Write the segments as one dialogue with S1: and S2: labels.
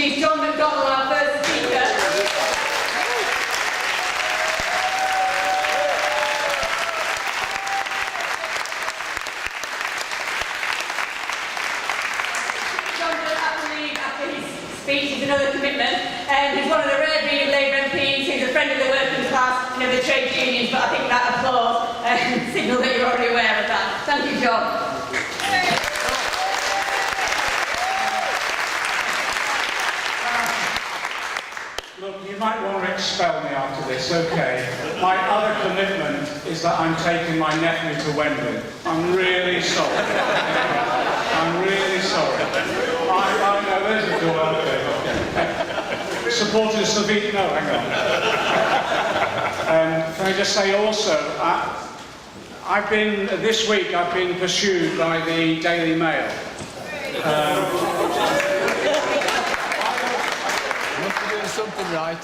S1: introduce John McDonald, our first speaker. John does have to leave after his speech. It's another commitment. He's one of the rare breed of Labour MPs who's a friend of the working class, the trade unions, but I think that applause signals that you're already aware of that. Thank you, John.
S2: Look, you might want to expel me after this, okay. My other commitment is that I'm taking my nephew to Wembley. I'm really sorry. I'm really sorry. I know, there's the door, okay. Supporters of it, no, hang on. Can I just say also, this week I've been pursued by the Daily Mail.
S3: Something right.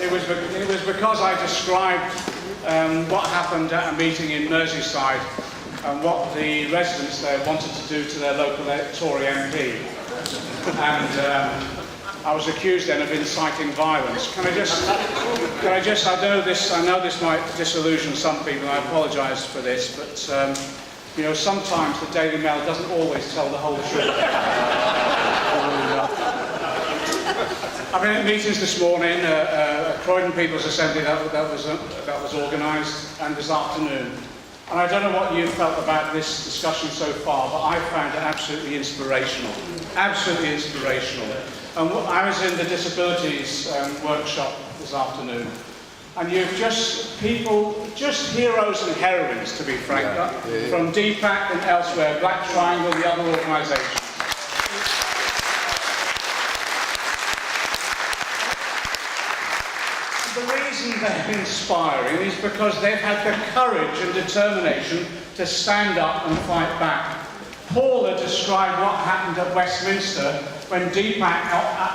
S2: It was because I described what happened at a meeting in Merseyside and what the residents there wanted to do to their local Tory MP. And I was accused then of inciting violence. I know this might disillusion some people, and I apologise for this, but sometimes the Daily Mail doesn't always tell the whole truth. I've been at meetings this morning, a Croydon People's Assembly that was organised, and this afternoon. And I don't know what you felt about this discussion so far, but I found it absolutely inspirational. Absolutely inspirational. And I was in the disabilities workshop this afternoon, and you've just heroes and heroines, to be frank, from DPAC and elsewhere, Black Triangle, the other organisations. The reason they're inspiring is because they've had the courage and determination to stand up and fight back. Paula described what happened at Westminster when DPAC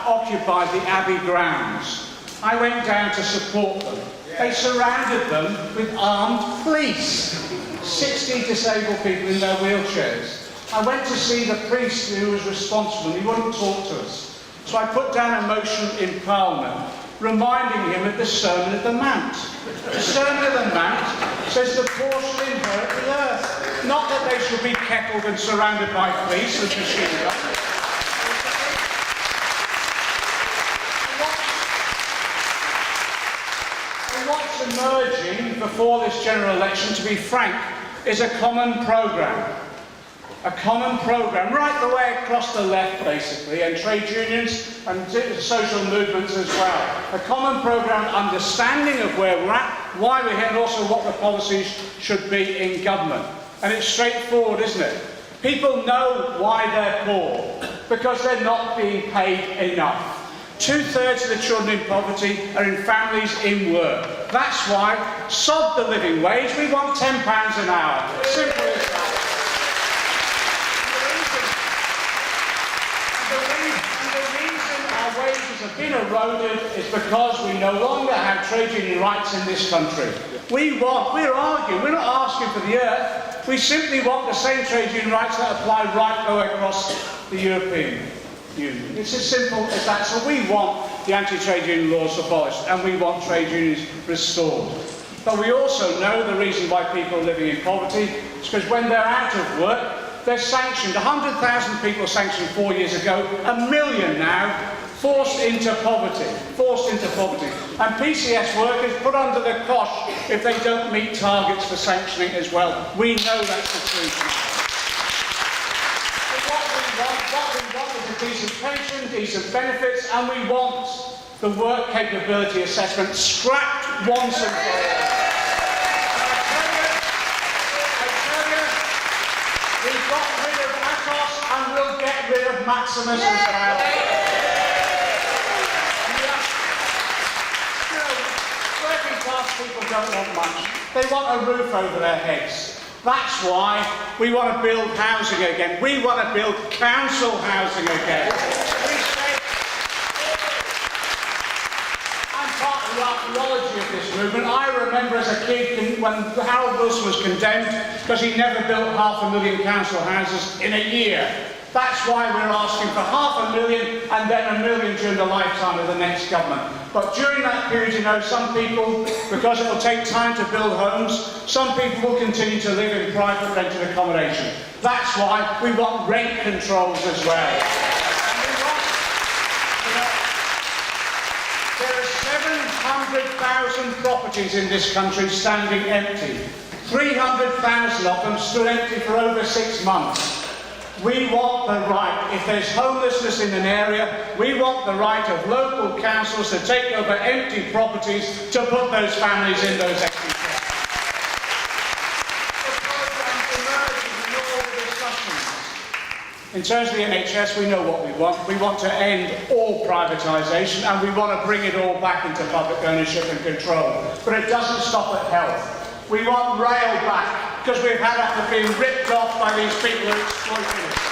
S2: occupied the Abbey grounds. I went down to support them. They surrounded them with armed police. 60 disabled people in their wheelchairs. I went to see the priest who was responsible. He wouldn't talk to us. So I put down a motion in Parliament reminding him of the Sermon of the Mount. The Sermon of the Mount says the poor shall inherit the earth. Not that they shall be kettled and surrounded by police and machine guns. And what's emerging before this general election, to be frank, is a common programme. A common programme right the way across the left, basically, and trade unions and social movements as well. A common programme, understanding of where we're at, why we're here, and also what the policies should be in government. And it's straightforward, isn't it? People know why they're poor, because they're not being paid enough. 2/3 of the children in poverty are in families in work. That's why, sod the living wage, we want £10 an hour. Simple as that. Have been eroded is because we no longer have trade union rights in this country. We're arguing, we're not asking for the earth, we simply want the same trade union rights that apply right the way across the European Union. It's as simple as that. So we want the anti-trade union laws abolished and we want trade unions restored. But we also know the reason why people are living in poverty is because when they're out of work, they're sanctioned. 100,000 people sanctioned 4 years ago, 1 million now, forced into poverty, and PCS workers put under the cosh if they don't meet targets for sanctioning as well. We know that's the truth now. But what we want is a decent pension, decent benefits, and we want the work capability assessment scrapped once and for all. I tell you, we've got rid of Atos and we'll get rid of Maximus as well. People don't want much. They want a roof over their heads. That's why we want to build housing again. We want to build council housing again. I'm part of the archaeology of this movement. I remember as a kid when Harold Wilson was condemned because he never built 500,000 council houses in a year. That's why we're asking for 500,000 and then 1 million during the lifetime of the next government. But during that period, you know, some people, because it will take time to build homes, some people will continue to live in private rented accommodation. That's why we want rent controls as well. And we want, you know, there are 700,000 properties in this country standing empty. 300,000 of them stood empty for over 6 months. We want the right, if there's homelessness in an area, we want the right of local councils to take over empty properties to put those families in those empty properties. The program's emerging in all the discussions. In terms of the NHS, we know what we want. We want to end all privatisation and we want to bring it all back into public ownership and control. But it doesn't stop at health. We want rail back, because we've had after being ripped off by these people who are exploiting us.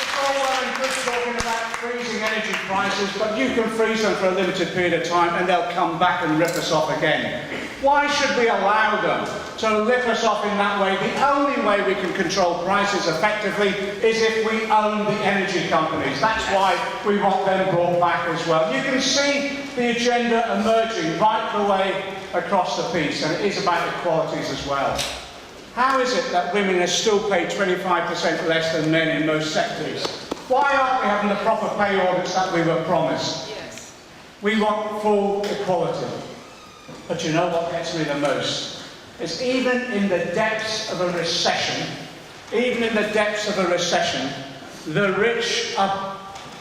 S2: It's all well and good talking about freezing energy prices, but you can freeze them for a limited period of time and they'll come back and rip us off again. Why should we allow them to rip us off in that way? The only way we can control prices effectively is if we own the energy companies. That's why we want them brought back as well. You can see the agenda emerging right the way across the piece, and it is about equalities as well. How is it that women are still paid 25% less than men in most sectors? Why aren't we having the proper pay audits that we were promised?
S1: Yes.
S2: We want full equality. But you know what gets me the most? Is even in the depths of a recession, the rich are,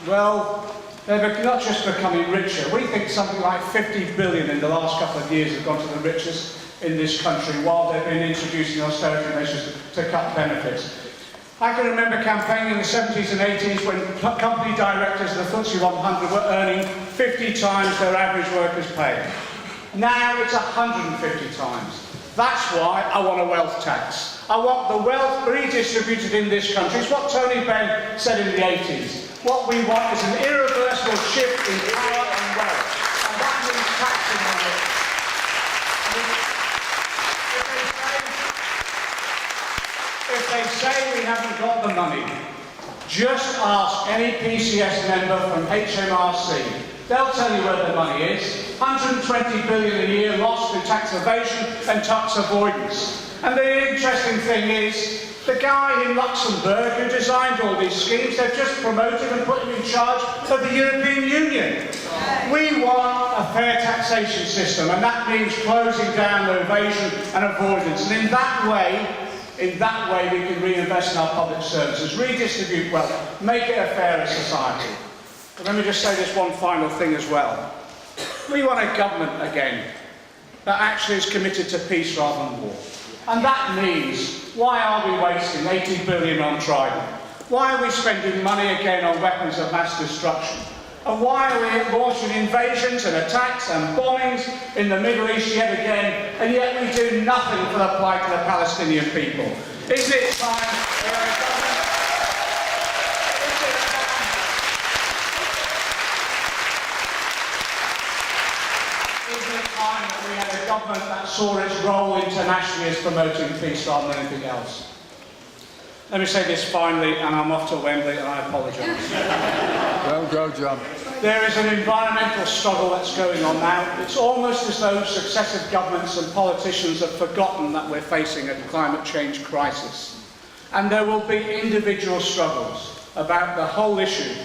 S2: well, they're not just becoming richer. We think something like 50 billion in the last couple of years have gone to the richest in this country while they've been introducing austerity measures to cut benefits. I can remember campaigning in the 70s and 80s when company directors of the FTSE 100 were earning 50 times their average worker's pay. Now it's 150 times. That's why I want a wealth tax. I want the wealth redistributed in this country. It's what Tony Benn said in the 80s. What we want is an irreversible shift in power and wealth. And that means taxing on it. If they say we haven't got the money, just ask any PCS member from HMRC. They'll tell you where the money is. 120 billion a year lost through tax evasion and tax avoidance. And the interesting thing is, the guy in Luxembourg who designed all these schemes, they've just promoted and put him in charge of the European Union. We want a fair taxation system, and that means closing down evasion and avoidance. And in that way we can reinvest in our public services, redistribute wealth, make it a fairer society. But let me just say this one final thing as well. We want a government again that actually is committed to peace rather than war. And that means, why are we wasting 80 billion on Trident? Why are we spending money again on weapons of mass destruction? And why are we launching invasions and attacks and bombings in the Middle East yet again, and yet we do nothing for the plight of the Palestinian people? Isn't it time that we had a government that saw its role internationally as promoting peace rather than anything else? Let me say this finally, and I'm off to Wembley, and I apologise.
S3: Don't go, John.
S2: There is an environmental struggle that's going on now. It's almost as though successive governments and politicians have forgotten that we're facing a climate change crisis. And there will be individual struggles about the whole issue.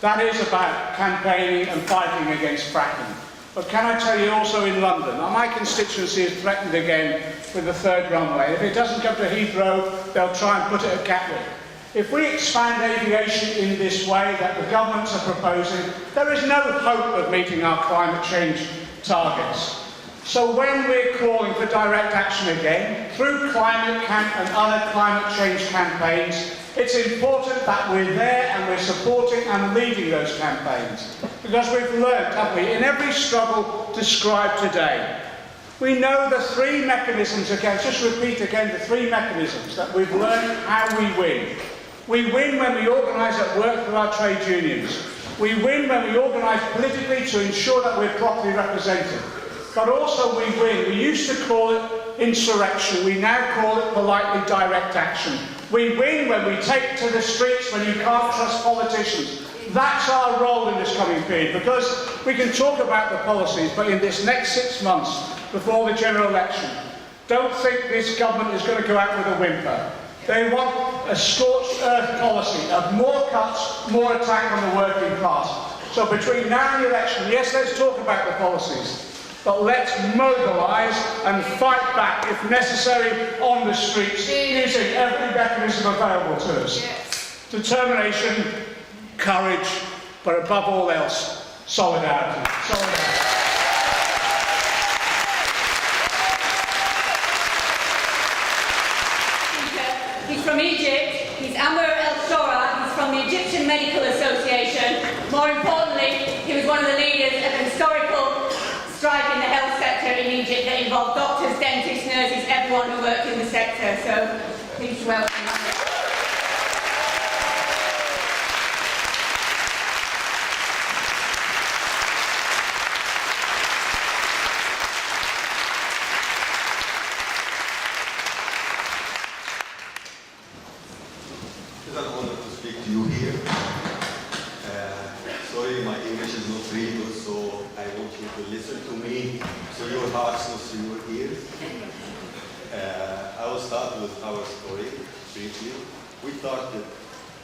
S2: That is about campaigning and fighting against fracking. But can I tell you also in London, my constituency is threatened again with the third runway. If it doesn't come to Heathrow, they'll try and put it at Gatwick. If we expand aviation in this way that the governments are proposing, there is no hope of meeting our climate change targets. So when we're calling for direct action again, through Climate Camp and other climate change campaigns, it's important that we're there and we're supporting and leading those campaigns. Because we've learnt, haven't we, in every struggle described today, we know the three mechanisms again, just repeat again the three mechanisms that we've learned how we win. We win when we organise at work through our trade unions. We win when we organise politically to ensure that we're properly represented. But also we win. We used to call it insurrection. We now call it politely direct action. We win when we take to the streets, when you can't trust politicians. That's our role in this coming period, because we can talk about the policies, but in this next 6 months before the general election, don't think this government is going to go out with a whimper. They want a scorched earth policy of more cuts, more attack on the working class. So between now and the election, yes, let's talk about the policies, but let's mobilise and fight back, if necessary, on the streets, using every mechanism available to us. Determination, courage, but above all else, solidarity. Solidarity.
S1: He's from Egypt. He's Amr El-Shora. He's from the Egyptian Medical Association. More importantly, he was one of the leaders of an historical strike in the health sector in Egypt that involved doctors, dentists, nurses, everyone who worked in the sector. So please welcome him.
S4: It's an honor to speak to you here. Sorry, my English is not really good, so I want you to listen to me so your hearts knows your ears. I will start with our story briefly. We started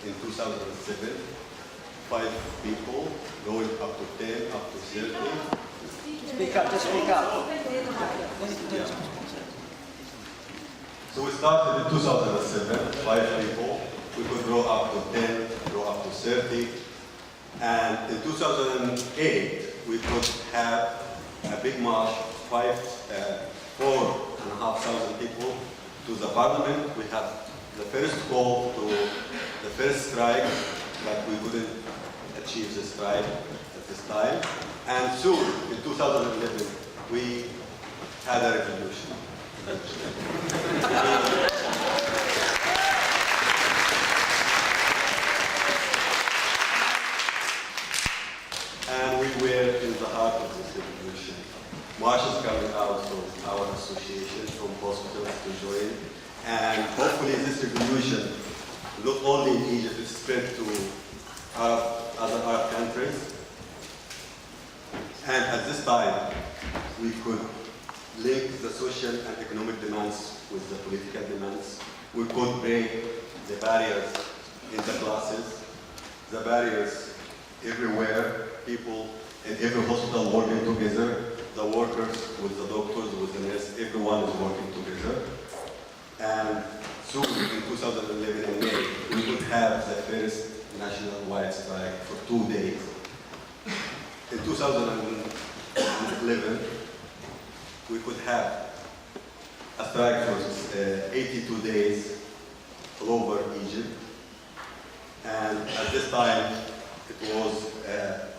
S4: in 2007, 5 people, going up to 10, up to 30.
S5: Speak up, just speak up.
S4: So we started in 2007, 5 people. We could grow up to 10, grow up to 30. And in 2008, we could have a big march, 4,500 people to the parliament. We had the first call to the first strike, but we couldn't achieve the strike at this time. And soon, in 2011, we had a revolution. And we were in the heart of this revolution. Marches coming out from our association, from hospitals to join. And hopefully this revolution, not only in Egypt, is spread to other Arab countries. And at this time, we could link the social and economic demands with the political demands. We could break the barriers in the classes, the barriers everywhere, people in every hospital working together, the workers with the doctors, with the nurses, everyone is working together. And soon, in 2011 in May, we could have the first national-wide strike for 2 days. In 2011, we could have a strike for 82 days all over Egypt. And at this time, it was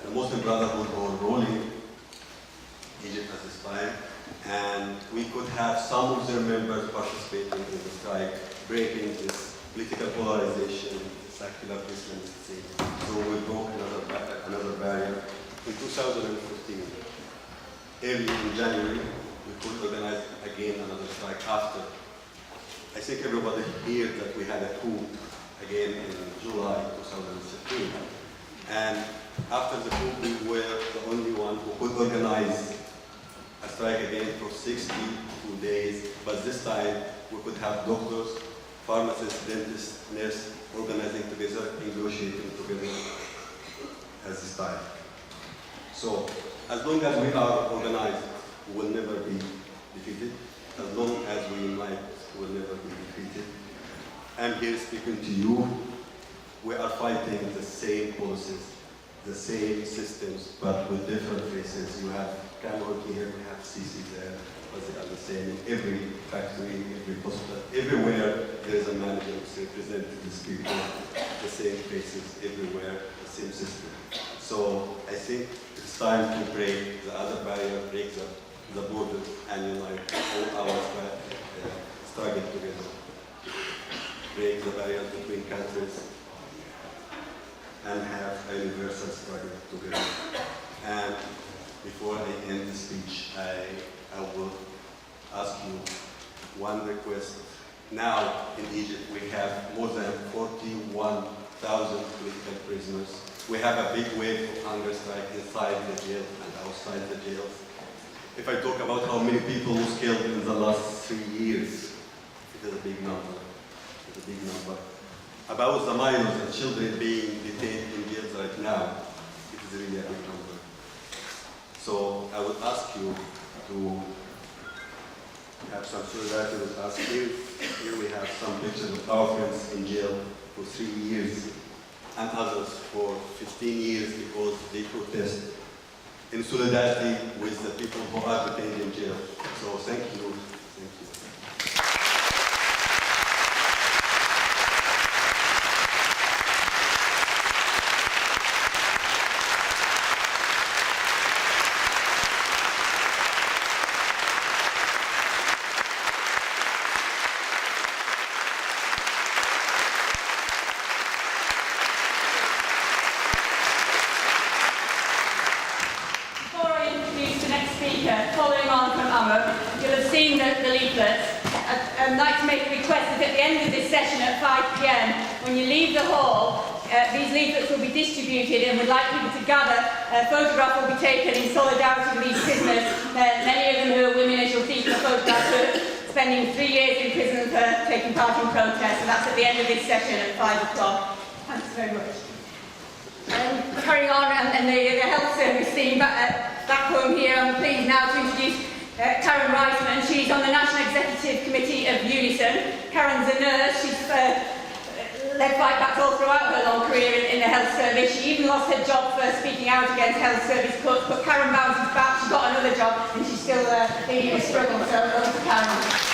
S4: the Muslim Brotherhood who were ruling Egypt at this time. And we could have some of their members participating in the strike, breaking this political polarization, secular Islamism. So we broke another barrier. In 2015, early in January, we could organize again another strike after. I think everybody here that we had a coup again in July 2016. And after the coup, we were the only one who could organize a strike again for 62 days. But this time, we could have doctors, pharmacists, dentists, nurses organizing together, negotiating together at this time. So, as long as we are organized, we will never be defeated. As long as we unite, we will never be defeated. I'm here speaking to you. We are fighting the same policies, the same systems, but with different faces. You have Cabral here, we have CC there, but they are the same in every factory, every hospital, everywhere there is a manager who represents these people, the same faces everywhere, the same system. So I think it's time to break the other barrier, break the border, and unite all our struggle together. Break the barriers between countries and have a universal struggle together. And before I end the speech, I will ask you one request Now in Egypt we have more than 41,000 political prisoners. We have a big wave of hunger strike inside the jail and outside the jails. If I talk about how many people was killed in the last 3 years, it is a big number. It's a big number. About the minors and children being detained in jails right now, it is really a big number. So I would ask you to have some solidarity with us. Here we have some pictures of our friends in jail for 3 years and others for 15 years because they protest in solidarity with the people who are detained in jail. So thank you. Thank you.
S1: Following on from Amr, you'll have seen the leaflets. I'd like to make a request that at the end of this session at 5 p.m, when you leave the hall, these leaflets will be distributed and we'd like people to gather. A photograph will be taken in solidarity with these prisoners. Many of them who are women, as you'll see from the photograph, who are spending 3 years in prison for taking part in protests, and that's at the end of this session at 5 o'clock. Thanks very much. Carrying on, and the health service team back home here, I'm pleased now to introduce Karen Reisman. She's on the National Executive Committee of Unison. Karen's a nurse. She's led fightbacks all throughout her long career in the health service. She even lost her job for speaking out against health service cuts, but Karen bounces back. She's got another job and she's still leading a struggle, so over to Karen.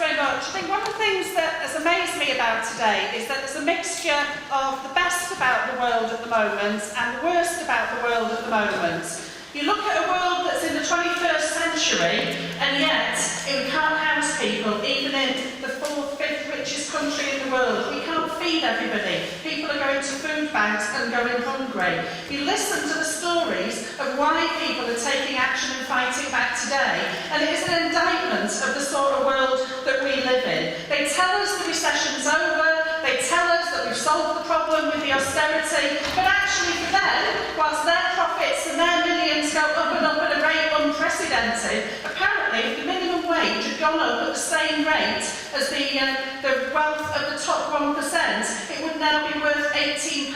S6: I think one of the things that has amazed me about today is that there's a mixture of the best about the world at the moment and the worst about the world at the moment. You look at a world that's in the 21st century and yet we can't house people, even in the 4th, 5th richest country in the world. We can't feed everybody. People are going to food banks and going hungry. You listen to the stories of why people are taking action and fighting back today, and it is an indictment of the sort of world that we live in. They tell us the recession's over, they tell us that we've solved the problem with the austerity, but actually for them, whilst their profits and their millions go up and up at a rate unprecedented, apparently if the minimum wage had gone up at the same rate as the wealth of the top 1%, it would now be worth £18.85.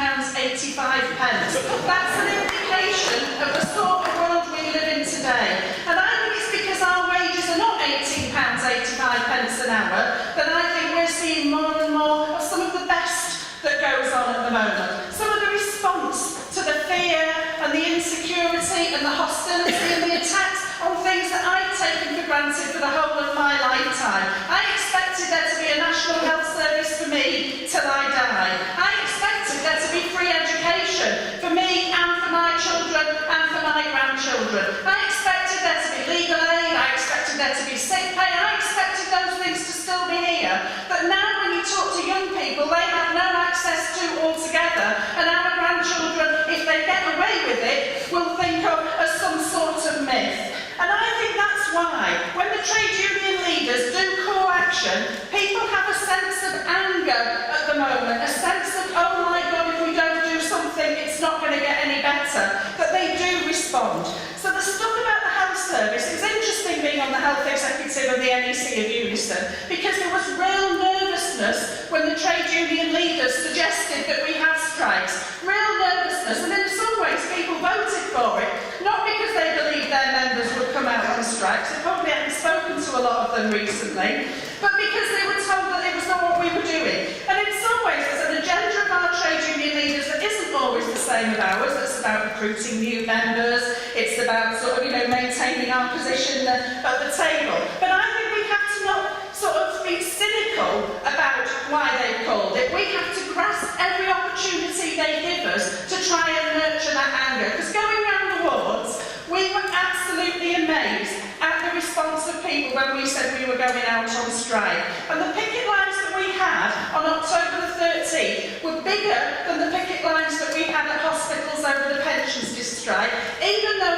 S6: That's an indication of the sort of world we live in today. And I think it's because our wages are not £18.85 an hour that I think we're seeing more and more of some of the best that goes on at the moment. Some of the response to the fear and the insecurity and the hostility and the attacks on things that I've taken for granted for the whole of my lifetime. I expected there to be a national health service for me till I die. I expected there to be free education for me and for my children and for my grandchildren. I expected there to be legal aid. I expected there to be sick pay. I expected those things to still be here. But now when you talk to young people, they have no access to altogether. And our grandchildren, if they get away with it, will think of as some sort of myth. And I think that's why, when the trade union leaders do call action, people have a sense of anger at the moment, a sense of, oh my God, if we don't do something, it's not going to get any better. But they do respond. So the stuff about the health service, it's interesting being on the health executive of the NEC of Unison, because there was real nervousness when the trade union leaders suggested that we have strikes. Real nervousness, and in some ways people voted for it, not because they believed their members would come out on strikes, they probably haven't spoken to a lot of them recently, but because they were told that it was not what we were doing. And in some ways there's an agenda of our trade union leaders that isn't always the same as ours. It's about recruiting new members, it's about sort of, maintaining our position at the table. But I think we have to not sort of be cynical about why they've called it. We have to grasp every opportunity they give us to try and nurture that anger. Because going around the wards, we were absolutely amazed at the response of people when we said we were going out on strike. And the picket lines that we had on October the 13th were bigger than the picket lines that we had at hospitals over the pensions strike, even though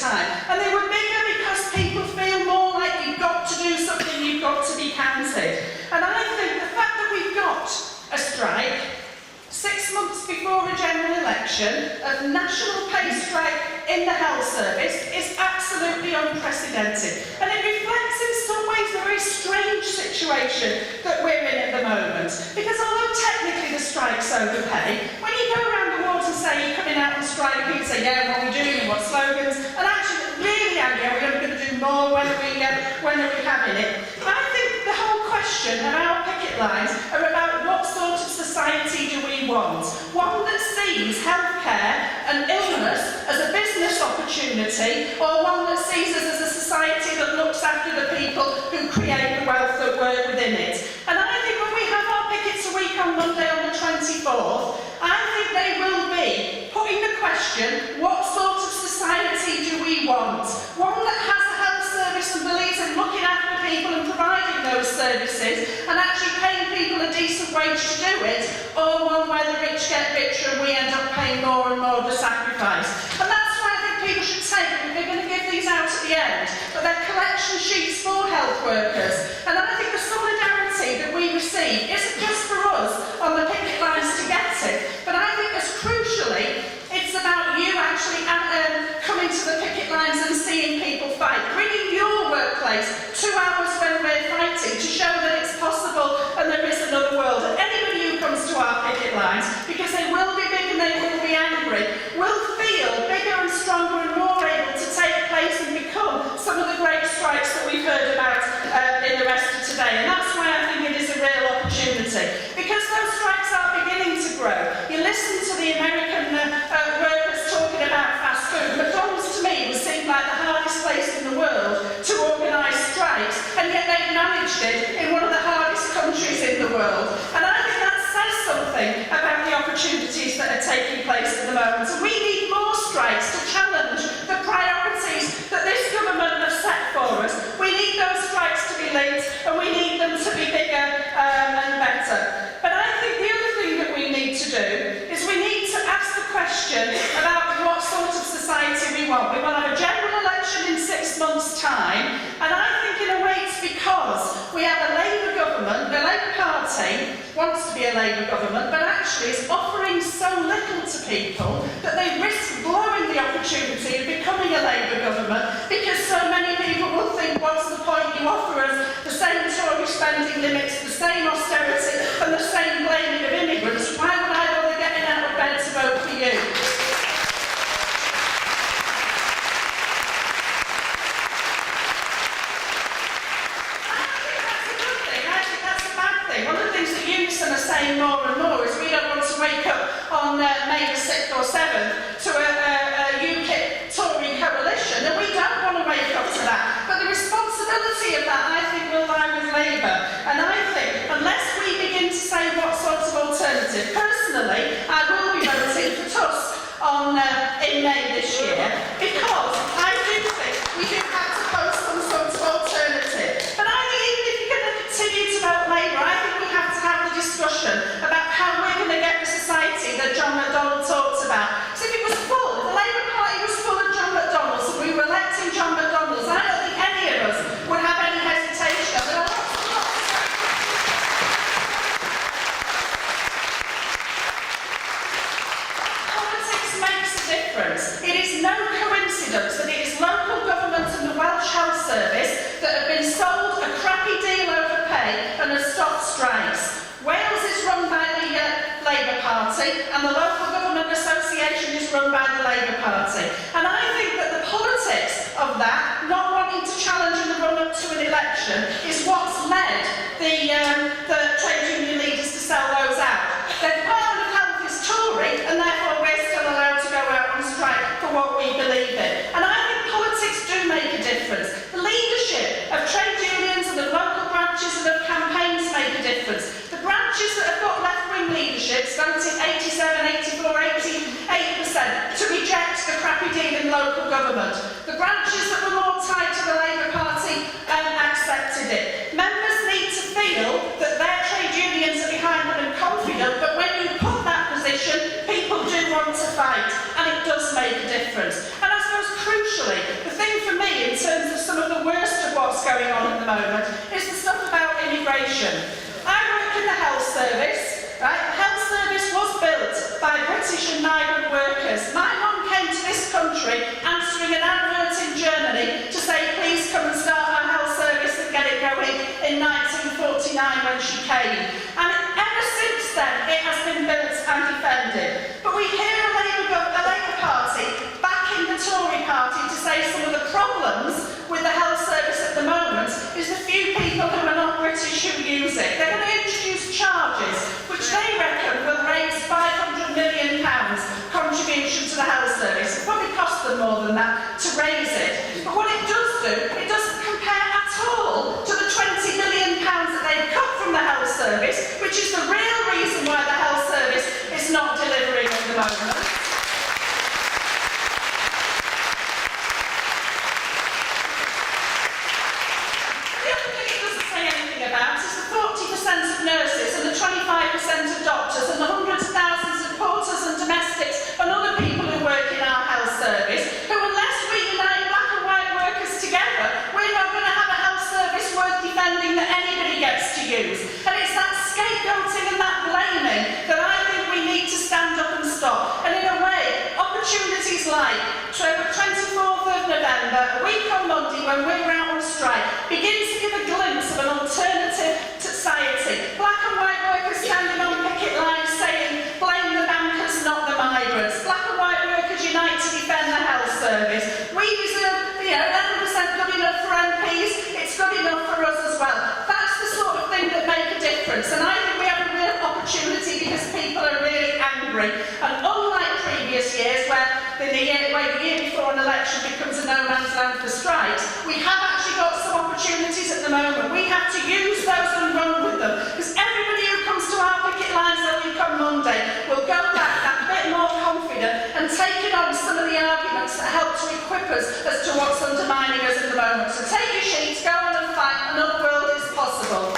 S6: time. And they were bigger because people feel more like you've got to do something, you've got to be counted. And I think the fact that we've got a strike 6 months before a general election, a national pay strike in the health service, is absolutely unprecedented. And it reflects in some ways the very strange situation that we're in at the moment. Because although technically the strike's over pay, when you go around the world and say you're coming out on strike, people say, yeah, what are we doing, what slogans? And actually, really, Andy, are we going to do more? When are we having it? I think the whole question of our picket lines are about what sort of society do we want? One that sees healthcare and illness as a business opportunity, or one that sees us as a society that looks after the people who create the wealth that work within it. And I think when we have our pickets a week on Monday on the 24th, I think they will be putting the question, what sort of society do we want? One that has a health service and believes in looking after people and providing those services and actually paying people a decent wage to do it, or one where the rich get richer and we end up paying more and more of the sacrifice. And that's why I think people should take, and we're going to give these out at the end, but they're collection sheets for health workers. And I think the solidarity that we receive isn't just for us on the picket lines to get it, but I think as crucially, it's about you actually coming to the picket lines and seeing people fight, bringing your workplace to ours when we're fighting to show that it's possible and there is another world. And anybody who comes to our picket lines, because they will be big and they will be angry, will feel bigger and stronger and more able to take place and become some of the great strikes that we've heard about in the rest of today. And that's why I think it is a real opportunity. Because those strikes are beginning to grow. You listen to the American workers talking about fast food. McDonald's to me was seemed like the hardest place in the world to organise strikes, and yet they've managed it in one of the hardest countries in the world. And I think that says something about the opportunities that are taking place at the moment. And we need more strikes to challenge the priorities that this government has set for us. We need those strikes to be linked, and we need them to be bigger and better. But I think the other thing that we need to do is we need to ask the question about what sort of society we want. We want to have a general election in 6 months' time, and I think in a way it's because we have a Labour government, the Labour Party wants to be a Labour government, but actually is offering so little to people that they risk blowing the opportunity of becoming a Labour government, because so many people will think, what's the point? You offer us the same Tory spending limits, the same austerity, and the same blaming of immigrants. Why would I bother getting out of bed to vote for you? Are saying more and more is we don't want to wake up on May the 6th or 7th to a UKIP Tory coalition, and we don't want to wake up to that. But the responsibility of that, I think, will lie with Labour. And I think, unless we begin to say what sort of alternative, personally, I will be voting for Tusk in May this year, because I do think we do have to post some sort of alternative. But I think even if you're going to continue to vote Labour, I think we have to have the discussion about how we're going to get the society that John McDonald talks about. So if it was full, if the Labour Party was full of John McDonalds and we were electing John McDonalds, I don't think any of us would have any hesitation. Politics makes a difference. It is no coincidence that it is local government and the Welsh Health Service that have been sold a crappy deal over pay and have stopped strikes. Wales is run by the Labour Party and the Local Government Association is run by the Labour Party. And I think that the politics of that, not wanting to challenge in the run-up to an election, is what's led the trade union leaders to sell those out. The Department of Health is Tory, and therefore we're still allowed to go out and strike for what we believe in. And I think politics do make a difference. The leadership of trade unions and of local branches and of campaigns make a difference. The branches that have got left-wing leadership voted 87, 84, 88% to reject the crappy deal in local government. The branches that were more tied to the Labour Party accepted it. Members need to feel that their trade unions are behind them and confident, but when you put that position, people do want to fight, and it does make a difference. And I suppose crucially, going on at the moment is the stuff about immigration. I work in the health service, right? The health service was built by British and migrant workers. My mum came to this country answering an advert in Germany to say, please come and start our health service and get it going in 1949 when she came. And ever since then, it has been built and defended. But we hear a Labour Party backing the Tory party to say some of the problems with the health service at the moment is the few people who are not British who use it. They're going to introduce charges which they reckon will raise £500 million contribution to the health service. It probably costs them more than that to raise it. But what it does do, it doesn't compare at all to the £20 million that they've cut from the health service, which is the real reason why the health service is not delivering at the moment. Of nurses and the 25% of doctors and the hundreds of thousands of porters and domestics and other people who work in our health service who, unless we unite black and white workers together, we're not going to have a health service worth defending that anybody gets to use. And it's that scapegoating and that blaming that I think we need to stand up and stop. And in a way, opportunities like 24th of November, a week on Monday when we're out on strike, begins to give a glimpse of an alternative society. Black and white workers standing on picket lines saying, blame the bankers, not the migrants. Black and white workers unite to defend the health service. We deserve, 11% good enough for MPs, it's good enough for us as well. That's the sort of thing that make a difference. And I think we have a real opportunity because people are really angry. And unlike previous years where the year before an election becomes a no man's land for strikes, we have actually got some opportunities at the moment. We have to use those and run with them, because everybody who comes to our picket lines a week on Monday will go back that bit more confident and taking on some of the arguments that help to equip us as to what's undermining us at the moment. So take your sheets, go on and fight, another world is possible.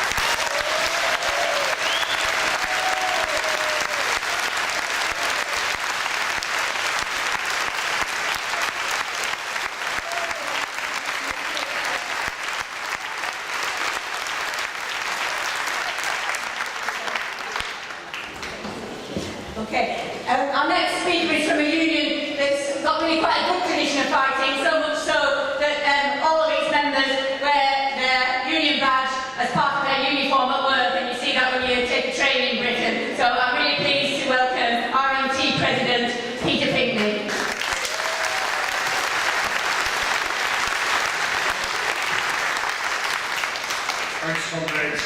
S1: Okay, our next speaker is from a union that's got really quite a good tradition of fighting, so much so that all of its members wear their union badge as part of their uniform at work, and you see that when you take a train in Britain. So I'm really pleased to welcome RMT President Peter Pinkney.
S7: Thanks, comrades.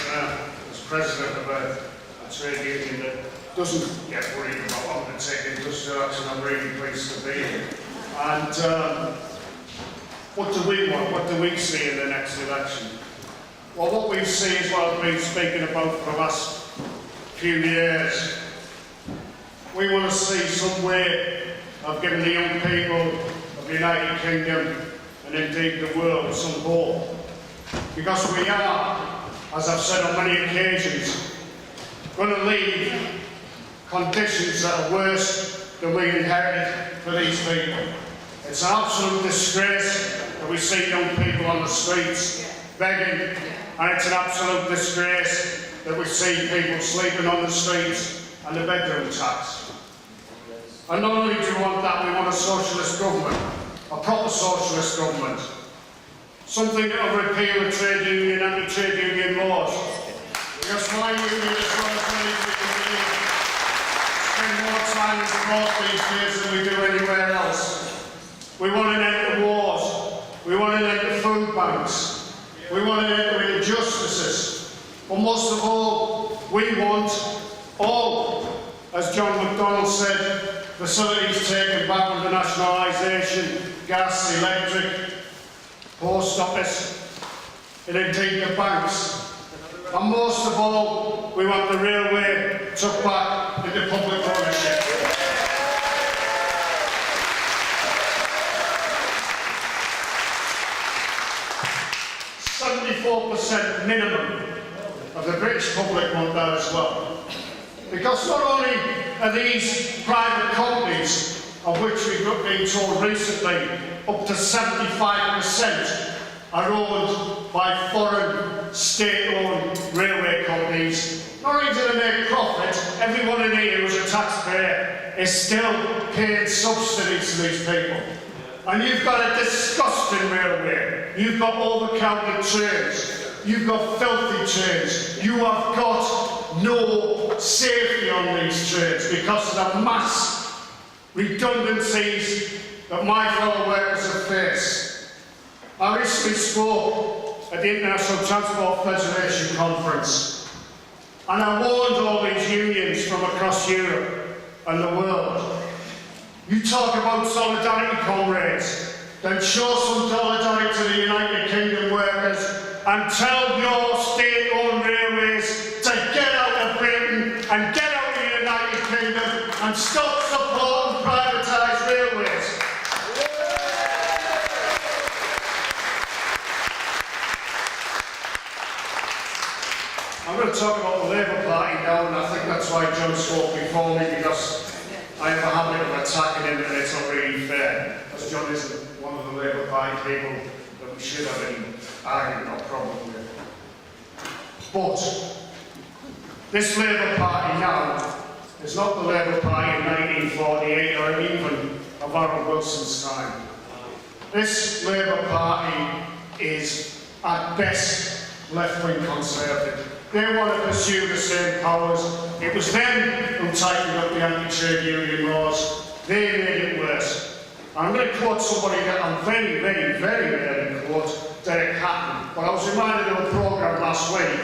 S7: As president of a trade union that doesn't get worried about undertaking industrial action, I'm really pleased to be here. And what do we want? What do we see in the next election? Well, what we see is what I've been speaking about for the last few years. We want to see some way of giving the young people of the United Kingdom and indeed the world some hope. Because we are, as I've said on many occasions, going to leave conditions that are worse than we inherited for these people. It's an absolute disgrace that we see young people on the streets begging, and it's an absolute disgrace that we see people sleeping on the streets and the bedroom tax. And not only do we want that, we want a socialist government, a proper socialist government. Something that will repeal the trade union and the trade union laws. Because my union, as well as many people here, spend more time in court these days than we do anywhere else. We want an end to wars. We want an end to food banks. We want an end to injustices. But most of all, we want all, as John McDonald said, facilities taken back under nationalisation, gas, electric, post office, and indeed the banks. And most of all, we want the railway took back into public ownership. 74% minimum of the British public want that as well. Because not only are these private companies, of which we've been told recently, up to 75% are owned by foreign state-owned railway companies, not only do they make profit, everyone in here who's a taxpayer is still paying subsidies to these people. And you've got a disgusting railway. You've got overcrowded trains. You've got filthy trains. You have got no safety on these trains because of the mass redundancies that my fellow workers have faced. I recently spoke at the International Transport Federation conference, and I warned all these unions from across Europe and the world. You talk about solidarity, comrades, then show some solidarity to the United Kingdom workers and tell your state-owned railways to get out of Britain and get out of the United Kingdom and stop supporting privatised railways. I'm going to talk about the Labour Party now, and I think that's why John spoke before me, because I have a habit of attacking him and it's not really fair, because John isn't one of the Labour Party people that we should have any argument or problem with. But this Labour Party now is not the Labour Party in 1948 or even of Harold Wilson's time. This Labour Party is at best left-wing conservative. They want to pursue the same powers. It was them who tightened up the anti-trade union laws. They made it worse. I'm going to quote somebody that I'm very rarely quote, Derek Hatton. But I was reminded of a programme last week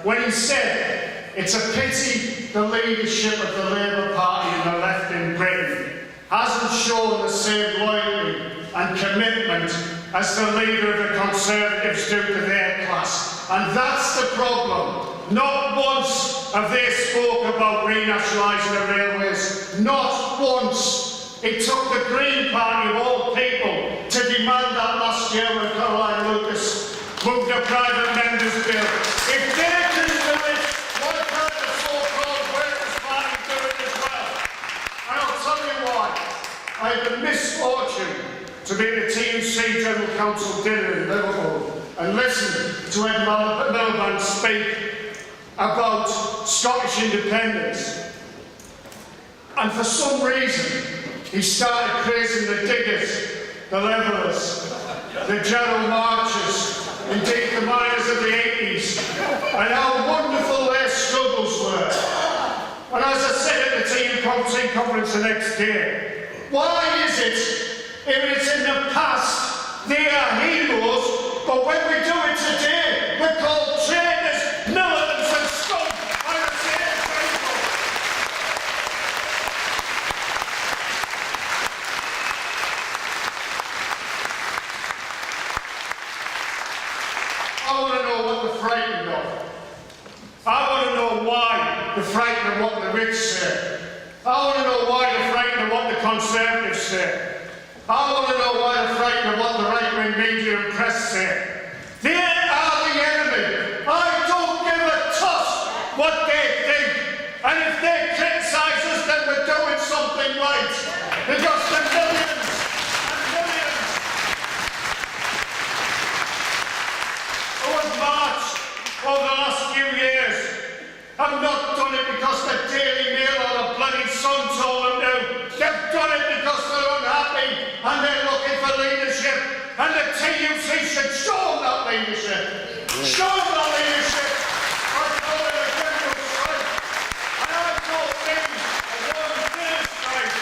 S7: when he said, "It's a pity the leadership of the Labour Party and the left in Britain hasn't shown the same loyalty and commitment as the leader of the Conservatives do to their class." And that's the problem. Not once have they spoke about renationalising the railways. Not once. It took the Green Party of all people to demand that last year when Caroline Lucas moved a private member's bill. If they can do it, why can't the so-called Workers' Party do it as well? And I'll tell you why. I had the misfortune to be at the TUC General Council dinner in Liverpool and listen to Ed Miliband speak about Scottish independence. And for some reason, he started praising the diggers, the levellers, the Gerald Marchers, indeed the miners of the 80s, and how wonderful their struggles were. And as I said at the TUC conference the next day, why is it, if it's in the past, they are heroes, but when we do it today, we're called traitors, militants and scum by the same people. I want to know what they're frightened of. I want to know why they're frightened of what the rich say. I want to know why they're frightened of what the Conservatives say. I want to know why they're frightened of what the right-wing media and press say. They are the enemy. I don't give a toss what they think. And if they criticise us, then we're doing something right. Because the millions and millions who have marched over the last few years have not done it because the Daily Mail or the bloody Sun told them to. They've done it because they're unhappy and they're looking for leadership. And the TUC should show them that leadership. Show them that leadership. I call it a criminal strike. And I call things a one-day strike.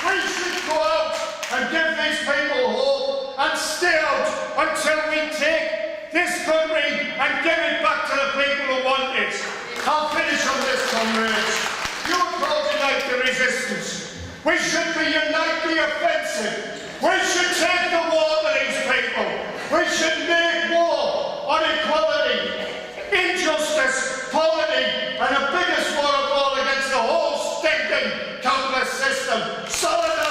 S7: We should go out and give these people hope and stay out until we take this country and give it back to the people who want it. I'll finish on this, comrades. You called unite the resistance. We should be unite the offensive. We should take the war to these people. We should make war on equality, injustice, poverty, and the biggest war of all against the whole stinking countless system. Solidarity.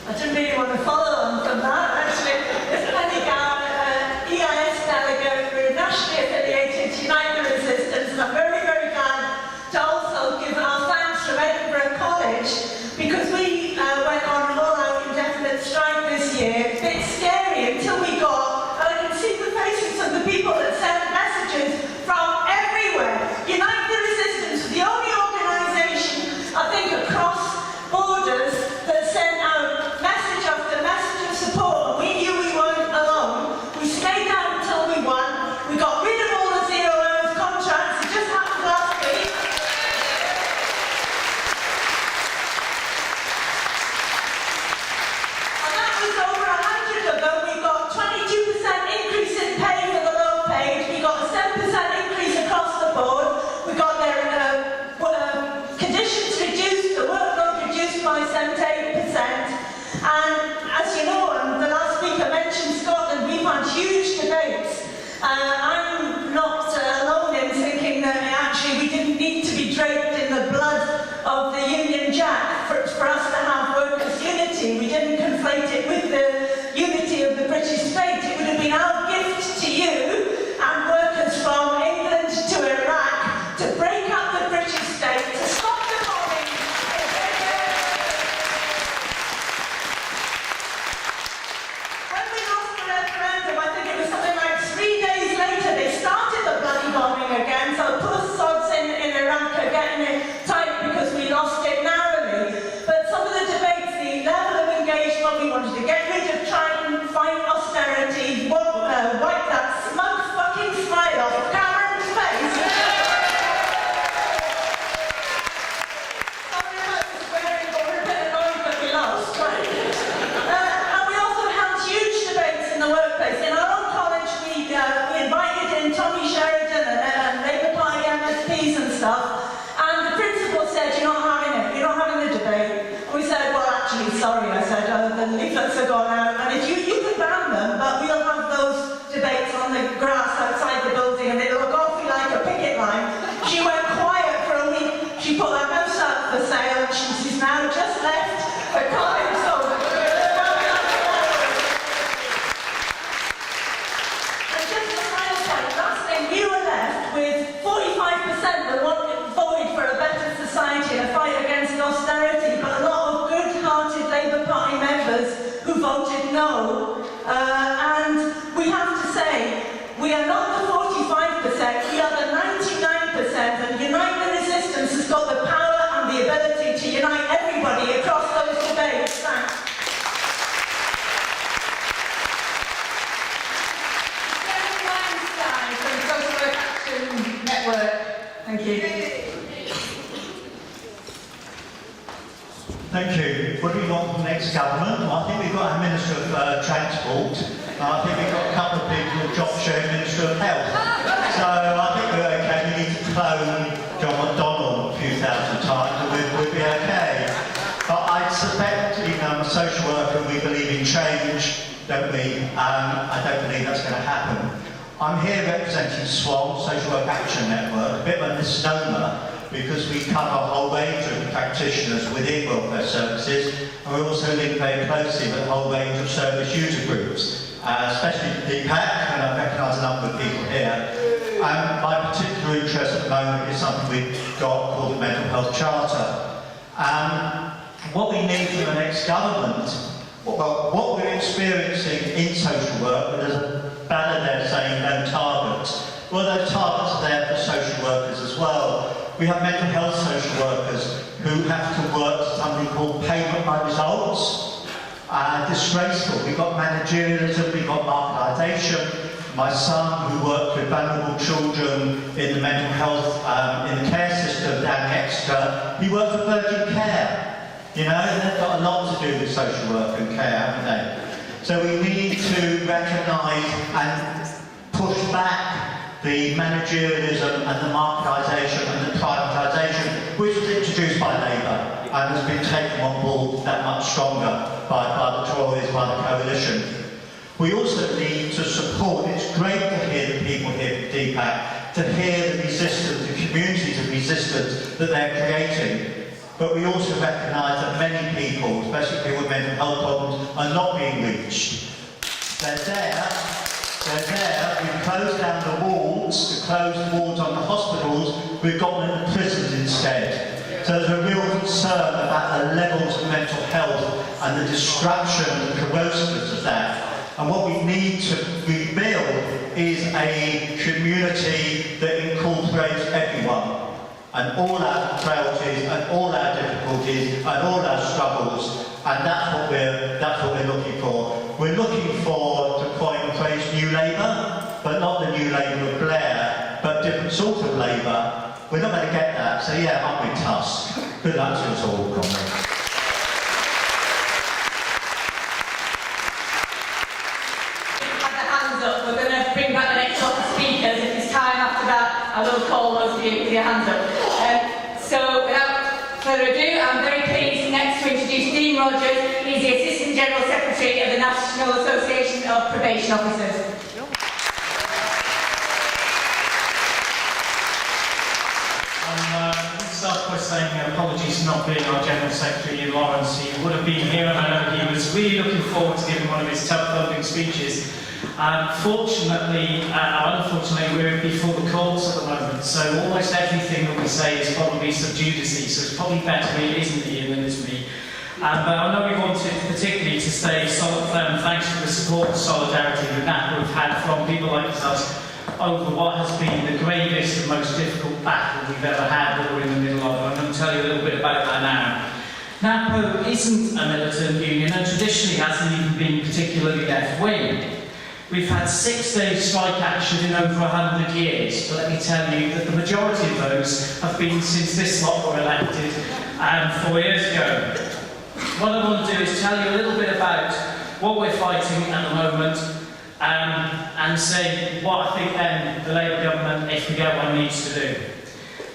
S8: I didn't really want to follow on from that, actually. This Penny Gowan, EIS delegate, we're nationally affiliated to Unite the Resistance, and I'm very, very glad to also give our thanks from Edinburgh College, because we went on an all-out indefinite strike this year. A bit scary until we got, and I can see the faces of the people that sent messages from everywhere. Unite the Resistance was the only organisation, I think, across borders that sent out message after message of support, and we knew we weren't alone. We stayed down until we won. We got rid of all the 0 hours contracts. It just happened last week. And that was over 100 of them. We got 22% increase in pay for the low paid. We got a 7% increase across the board. We got their conditions reduced, the workload reduced by 7 to 8%. And as you know, and the last speaker mentioned Scotland, we've had huge debates. I'm not alone in thinking that actually we didn't need to be draped in the blood of the Union Jack for us to have workers' unity. We didn't conflate it with the unity of the British state. It would have been our gift to you and workers from England to Iraq to break up the British state, to stop the bombing. When we lost the referendum, I think it was something like 3 days later, they started the bloody bombing again, so poor sods in Iraq are getting it tight because we lost it narrowly. But some of the debates, the level of engagement, we wanted to get rid of, try and fight austerity, wipe that smug fucking smile off Cameron's face. Sorry about the swearing, but we're a bit annoyed that we lost, right? And we also held huge debates in the workplace. In our own college, we invited in Tommy Sheridan and Labour Party MSPs and stuff, and the principal said, you're not having it, you're not having the debate. And we said, well, actually, sorry, I said, the leaflets are gone out, and if you can ban them, but we'll have those debates on the grass outside the building, and it'll look awfully like a picket line. She went quiet for a week, she put her house up for sale, and she's now just left her college, so and just a final point, last thing, we were left with 45% that voted for a better society and a fight against austerity, but a lot of good-hearted Labour Party members who voted no. And we have to say, we are not the 45%, we are the 99%, and Unite the Resistance has got the power and the ability to unite everybody across those debates. Thanks.
S1: From Social Work Action Network. Thank you.
S9: Thank you. What do we want from the next government? Well, I think we've got a Minister of Transport. I think we've got a couple of people with job share Minister of Health. So I think we're okay. We need to clone John McDonald a few thousand times and we'll be okay. But I suspect, even though I'm a social worker and we believe in change, don't we? I don't believe that's going to happen. I'm here representing SWAN, Social Work Action Network, a bit of a misnomer, because we cover a whole range of practitioners within welfare services, and we also link very closely with a whole range of service user groups, especially the BFAWU, and I recognise a number of people here. My particular interest at the moment is something we've got called the Mental Health Charter. What we need from the next government, well, what we're experiencing in social work, there's a banner there saying no targets. Well, those targets are there for social workers as well. We have mental health social workers who have to work to something called payment by results. Disgraceful. We've got managerialism, we've got marketisation. My son, who worked with vulnerable children in the mental health, in the care system down in Exeter, he worked for Virgin Care. You know, they've got a lot to do with social work and care, haven't they? So we need to recognise and push back the managerialism and the marketisation and the privatisation, which was introduced by Labour and has been taken on board that much stronger by the Tories, by the coalition. We also need to support, it's great to hear the people here at DPAC, to hear the resistance, the communities of resistance that they're creating. but we also recognise that many people, especially people with mental health problems, are not being reached. They're there, we've closed down the wards, on the hospitals, we've got them in the prisons instead. So there's a real concern about the levels of mental health and the distraction and corrosiveness of that. And what we need to rebuild is a community that incorporates everyone and all our frailties and all our difficulties and all our struggles, and that's what we're looking for. We're looking for, to coin the phrase, New Labour, but not the New Labour of Blair, but different sort of Labour. We're not going to get that, so yeah, up with Tusk. Good luck to us all, comrades.
S1: We're going to bring back the next lot of speakers. If it's time after that, I will call those of you with your hands up. So without further ado, I'm very pleased next to introduce Dean Rogers. He's the Assistant General Secretary of the National Association of Probation Officers.
S10: Start by saying apologies for not being our General Secretary in Lawrence. He would have been here, and I know he was really looking forward to giving one of his tough thumping speeches. Unfortunately, we're before the courts at the moment, so almost everything that we say is probably sub judice, so it's probably better it isn't Ian than it's me. But I know we wanted particularly to stay solid, thanks for the support and solidarity that NAPO have had from people like us over what has been the gravest and most difficult battle we've ever had that we're in the middle of. I'm going to tell you a little bit about that now. NAPO isn't a militant union and traditionally hasn't even been particularly left-wing. We've had 6-day strike action in over 100 years, but let me tell you that the majority of those have been since this lot were elected 4 years ago. What I want to do is tell you a little bit about what we're fighting at the moment, and say what I think then the Labour government, if we get one, needs to do.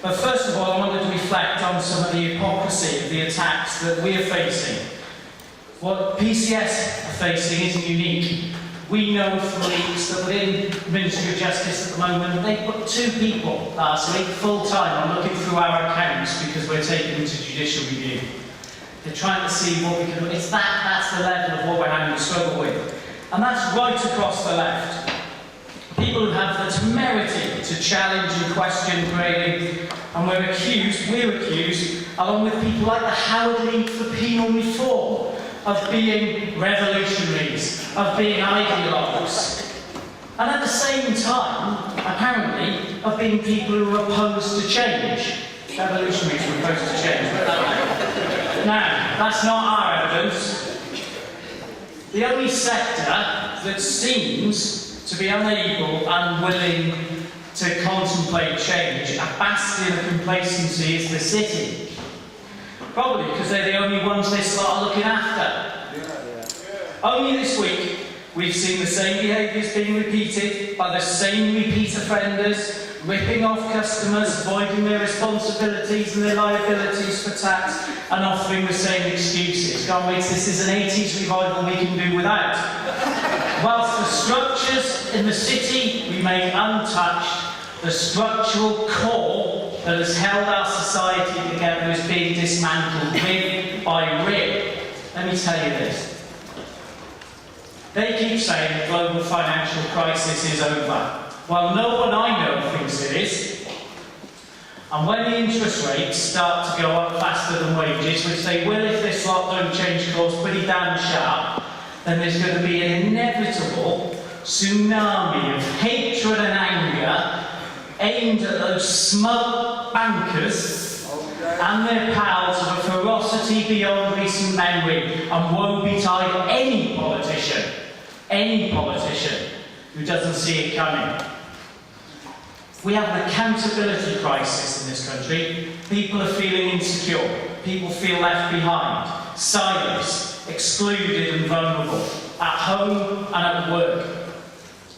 S10: But first of all, I wanted to reflect on some of the hypocrisy of the attacks that we are facing. What PCS are facing isn't unique. We know from leaks that within the Ministry of Justice at the moment, they put 2 people last week full-time on looking through our accounts because we're taking them to judicial review. They're trying to see what we can do. That's the level of what we're having to struggle with. And that's right across the left. People who have the temerity to challenge and question grading, and we're accused, along with people like the Howard League for Penal Reform, of being revolutionaries, of being ideologues. And at the same time, apparently, of being people who are opposed to change. Revolutionaries are opposed to change. Now, that's not our evidence. The only sector that seems to be unable and unwilling to contemplate change, a bastion of complacency, is the city. Probably because they're the only ones they start looking after. Only this week, we've seen the same behaviours being repeated by the same repeat offenders, ripping off customers, avoiding their responsibilities and their liabilities for tax, and offering the same excuses. Comrades, this is an 80s revival we can do without. Whilst the structures in the city remain untouched, the structural core that has held our society together is being dismantled rib by rib. Let me tell you this. They keep saying the global financial crisis is over. Well, no one I know thinks it is. And when the interest rates start to go up faster than wages, which they will if this lot don't change course pretty damn sharp, then there's going to be an inevitable tsunami of hatred and anger aimed at those smug bankers and their pals of a ferocity beyond recent memory, and woe betide any politician who doesn't see it coming. We have an accountability crisis in this country. People are feeling insecure. People feel left behind, silenced, excluded and vulnerable, at home and at work.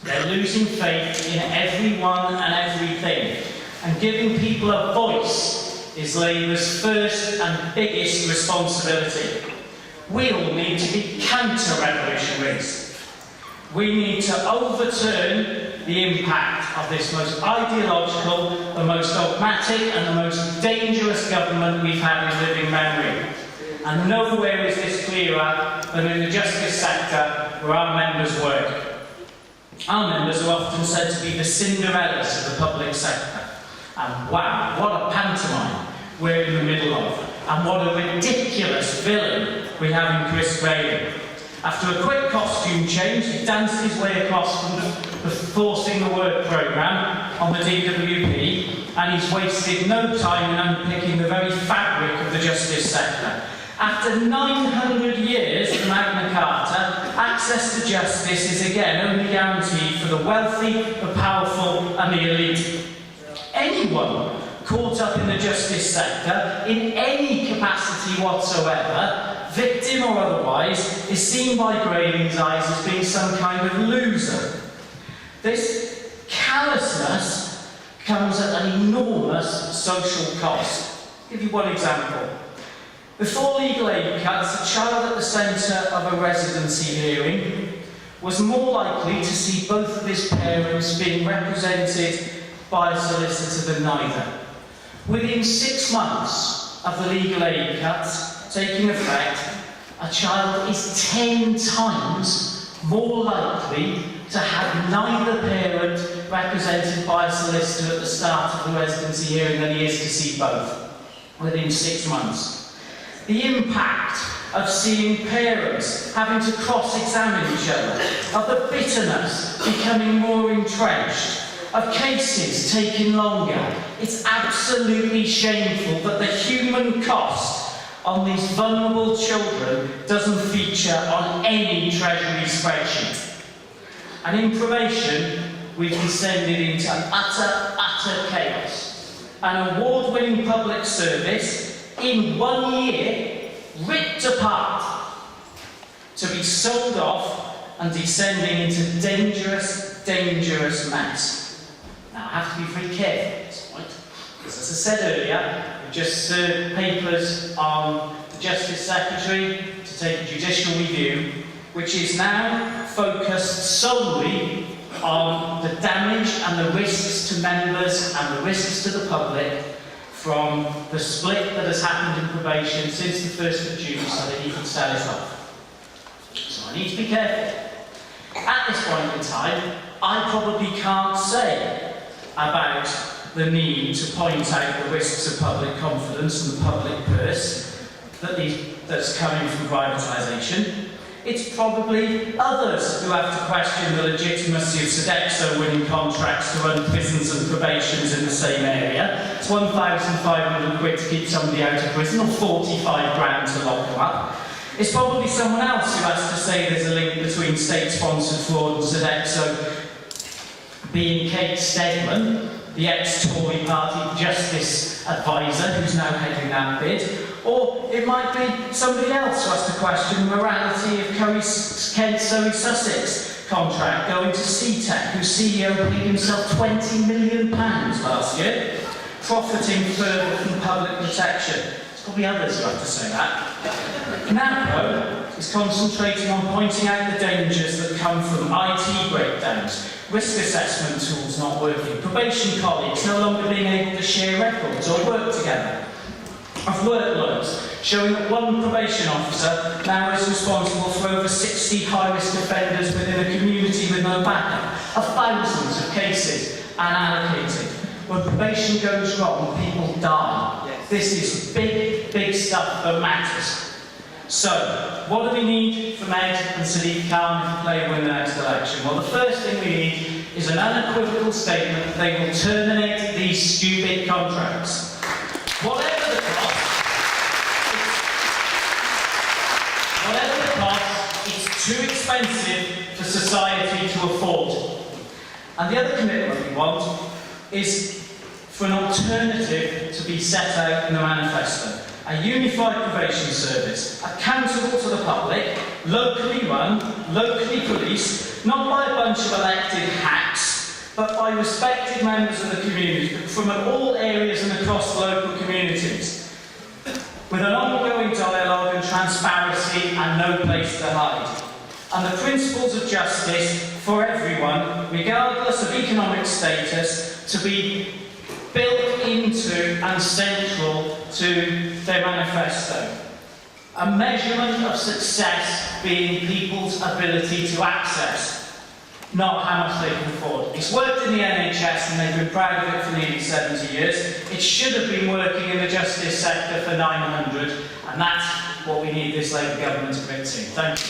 S10: They're losing faith in everyone and everything. And giving people a voice is Labour's first and biggest responsibility. We all need to be counter-revolutionaries. We need to overturn the impact of this most ideological, the most dogmatic and the most dangerous government we've had in living memory. And nowhere is this clearer than in the justice sector where our members work. Our members are often said to be the Cinderellas of the public sector. And wow, what a pantomime we're in the middle of. And what a ridiculous villain we have in Chris Graham. After a quick costume change, he danced his way across from the Forcing the Work programme on the DWP, and he's wasted no time in unpicking the very fabric of the justice sector. After 900 years of Magna Carta, access to justice is again only guaranteed for the wealthy, the powerful and the elite. Anyone caught up in the justice sector, in any capacity whatsoever, victim or otherwise, is seen by Graham's eyes as being some kind of loser. This callousness comes at an enormous social cost. I'll give you one example. Before legal aid cuts, a child at the centre of a residency hearing was more likely to see both of his parents being represented by a solicitor than neither. Within 6 months of the legal aid cuts taking effect, a child is 10 times more likely to have neither parent represented by a solicitor at the start of the residency hearing than he is to see both within 6 months. The impact of seeing parents having to cross-examine each other, of the bitterness becoming more entrenched, of cases taking longer. It's absolutely shameful that the human cost on these vulnerable children doesn't feature on any Treasury spreadsheet. And in probation, we've descended into utter chaos. An award-winning public service, in 1 year, ripped apart, to be sold off and descending into dangerous mess. Now, I have to be very careful at this point, because as I said earlier, we've just served papers on the Justice Secretary to take a judicial review, which is now focused solely on the damage and the risks to members and the risks to the public from the split that has happened in probation since the 1st of June so that he can sell it off. So I need to be careful. At this point in time, I probably can't say about the need to point out the risks of public confidence and the public purse that's coming from privatisation. It's probably others who have to question the legitimacy of Sodexo winning contracts to run prisons and probations in the same area. It's 1,500 quid to keep somebody out of prison, or 45 grand to lock them up. It's probably someone else who has to say there's a link between state-sponsored fraud and Sodexo, being Kate Steadman, the ex-Tory party justice advisor who's now heading that bid. Or it might be somebody else who has to question the morality of Kent Surrey Sussex contract going to CTEC, whose CEO paid himself £20 million last year, profiting further from public protection. There's probably others who have to say that. NAPO is concentrating on pointing out the dangers that come from IT breakdowns, risk assessment tools not working, probation colleagues no longer being able to share records or work together, of workloads, showing that one probation officer now is responsible for over 60 high-risk offenders within a community with no backup, of thousands of cases unallocated. When probation goes wrong, people die. Yes. This is big stuff that matters. So, what do we need from Ed and Sadiq Khan if they win the next election? Well, the first thing we need is an unequivocal statement that they will terminate these stupid contracts. Whatever the cost, it's too expensive for society to afford. And the other commitment we want is for an alternative to be set out in the manifesto. A unified probation service, accountable to the public, locally run, locally policed, not by a bunch of elected hacks, but by respected members of the community from all areas and across the local communities, with an ongoing dialogue and transparency and no place to hide. And the principles of justice for everyone, regardless of economic status, to be built into and central to their manifesto. A measurement of success being people's ability to access, not how much they can afford. It's worked in the NHS and they've been proud of it for nearly 70 years. It should have been working in the justice sector for 900, and that's what we need this Labour government to commit to. Thank you.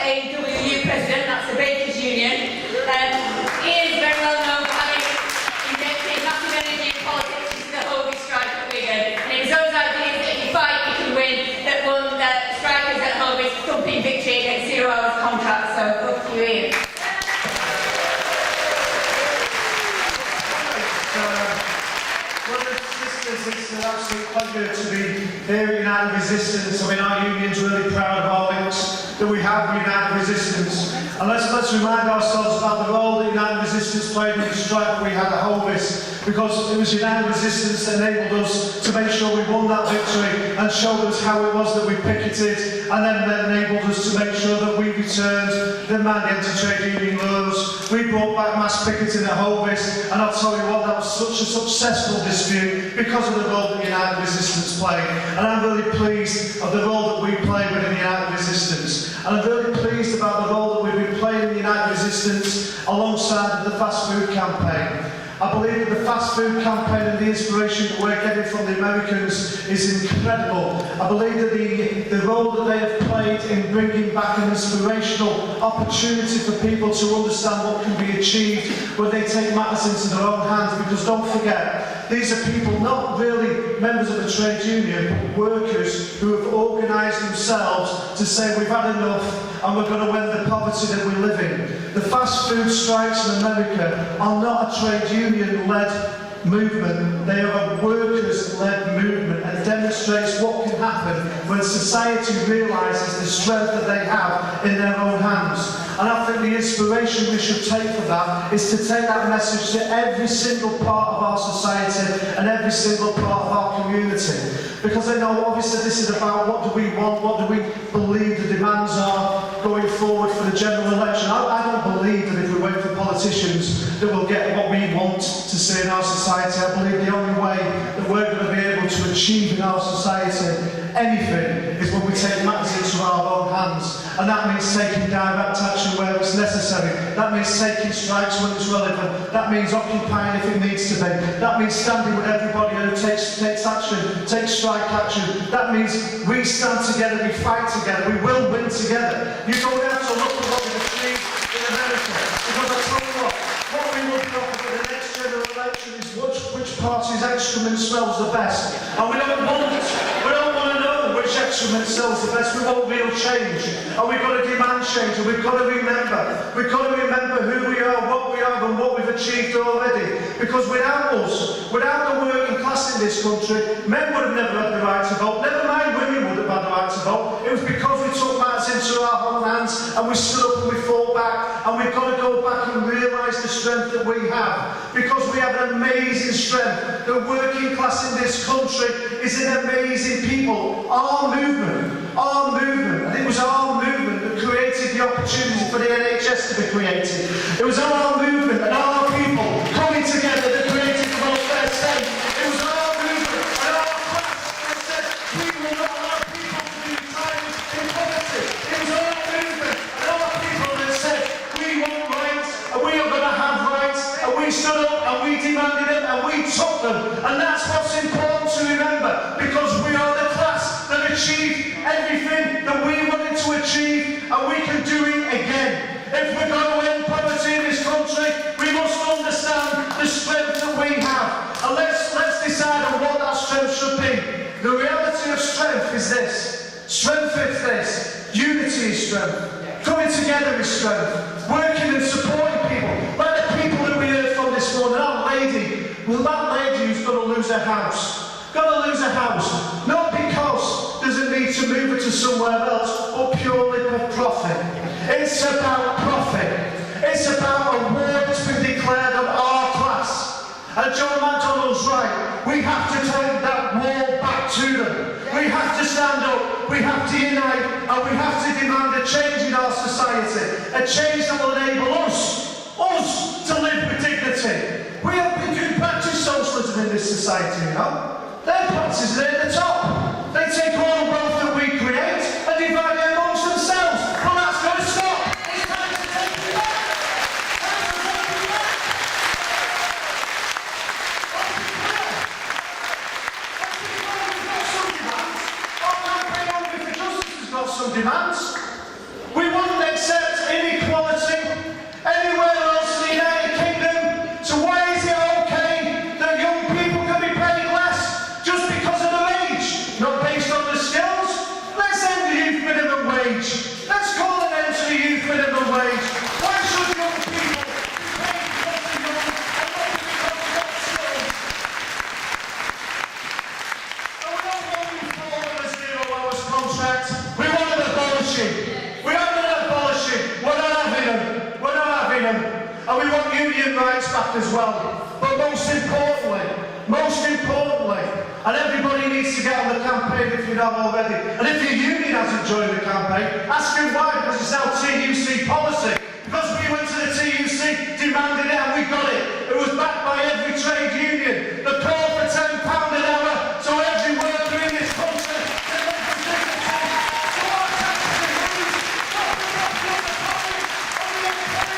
S1: BFAWU president, that's the Bakers Union. He is very well known for having injected massive energy in politics into the Hovis strike at Wigan. And it was those ideas that if you fight, you can win, that won strikers at Hovis thumping victory against 0 hours contracts. So, up to you, Ian.
S11: It's an absolute pleasure to be here at United Resistance. I mean, our union's really proud of our links that we have with United Resistance. And let's remind ourselves about the role that United Resistance played in the strike that we had at Hovis, because it was United Resistance that enabled us to make sure we won that victory and showed us how it was that we picketed, and then enabled us to make sure that we returned the man anti-trade union laws. We brought back mass picketing at Hovis, and I'll tell you what, that was such a successful dispute because of the role that United Resistance played. And I'm really pleased of the role that we play within United Resistance. And I'm really pleased about the role that we've been playing in United Resistance alongside the fast food campaign. I believe that the fast food campaign and the inspiration that we're getting from the Americans is incredible. I believe that the role that they have played in bringing back an inspirational opportunity for people to understand what can be achieved when they take matters into their own hands. Because don't forget, these are people not really members of a trade union, but workers who have organised themselves to say we've had enough and we're going to end the poverty that we live in. The fast food strikes in America are not a trade union-led movement, they are a workers-led movement, and demonstrates what can happen when society realises the strength that they have in their own hands. And I think the inspiration we should take for that is to take that message to every single part of our society and every single part of our community. Because I know obviously this is about what do we want, what do we believe the demands are going forward for the general election. I don't believe that if we wait for politicians that we'll get what we want to see in our society. I believe the only way that we're going to be able to achieve in our society anything is when we take matters into our own hands. And that means taking direct action where it's necessary. That means taking strikes when it's relevant. That means occupying if it needs to be. That means standing with everybody who takes action, takes strike action. That means we stand together, we fight together, we will win together. You don't have to look at what we've achieved in America. Because I tell you what we will do for the next general election is which party's excrement smells the best. And we don't want to know which excrement smells the best. We want real change. And we've got to demand change. And we've got to remember who we are, and what we've achieved already. Because without us, without the working class in this country, men would have never had the right to vote. Never mind women would have had the right to vote. It was because we took matters into our own hands and we stood up and we fought back. And we've got to go back and realise the strength that we have. Because we have an amazing strength. The working class in this country is an amazing people. Our movement, and it was our movement that created the opportunity for the NHS to be created. It was our movement and our people coming together that created the welfare state. It was our movement and our class that said we will not allow people to be tied in poverty. It was our movement and our people that said we want rights and we are going to have rights, and we stood up and we demanded them and we took them. And that's what's important to remember, because we are the class that achieved everything that we wanted to achieve, and we can do it again. If we're going to end poverty in this country, we must understand the strength that we have. And let's decide on what that strength should be. The reality of strength is this. Strength is this. Unity is strength. Coming together is strength. Working and supporting people. Like the people that we heard from this morning. That lady who's going to lose her house. Going to lose her house. Not because there's a need to move her to somewhere else, but purely for profit. It's about profit. It's about a war that's been declared on our class. And John McDonald what's right. We have to take that wall back to them. We have to stand up, we have to unite, and we have to demand a change in our society. A change that will enable us to live with dignity. We do practice socialism in this society, you know. Their practices are at the top. They take all the wealth that we create and divide it amongst themselves. Well, that's got to stop. It's time to take it back. Got some demands. We wouldn't accept inequality anywhere else in the United Kingdom. So why is it okay that young people can be paid less just because of their age, not based on their skills? Let's end the youth minimum wage. Let's call an end to the youth minimum wage. Why should young people be paid because they're young and not because they've got skills? And we don't want to move forward a 0 hours contract. We want to abolish it. We don't want to abolish it. We're not having them. We're not having them. And we want union rights back as well. But most importantly, and everybody needs to get on the campaign if you're not already. And if your union hasn't joined the campaign, ask them why, because it's now TUC policy. Because we went to the TUC, demanded it, and we got it. It was backed by every trade union. The call for £10 an hour, so every worker in this country can live with dignity. So our taxes are used, not to profit on the profit of the employer and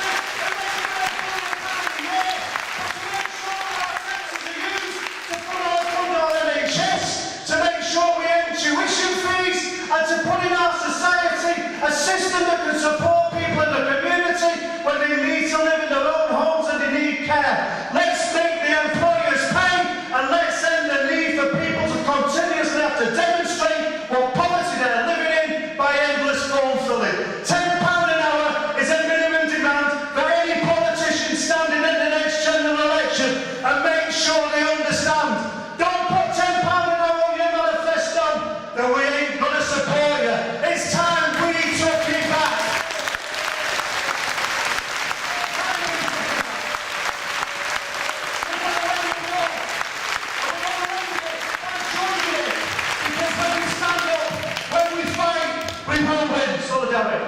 S11: make it £1 a year, but to make sure that our taxes are used to fund our NHS, to make sure we end tuition fees, and to put in our society a system that can support people in the community when they need to live in their own homes and they need care. Let's make the employers pay, and let's end the need for people to continuously have to demonstrate what poverty they're living in by endless form filling. £10 an hour is a minimum demand for any politician standing at the next general election, and make sure they understand. Don't put £10 an hour on your manifesto, then we ain't going to support you. It's time we took it back. Because when we stand up, when we fight, we will win. Solidarity.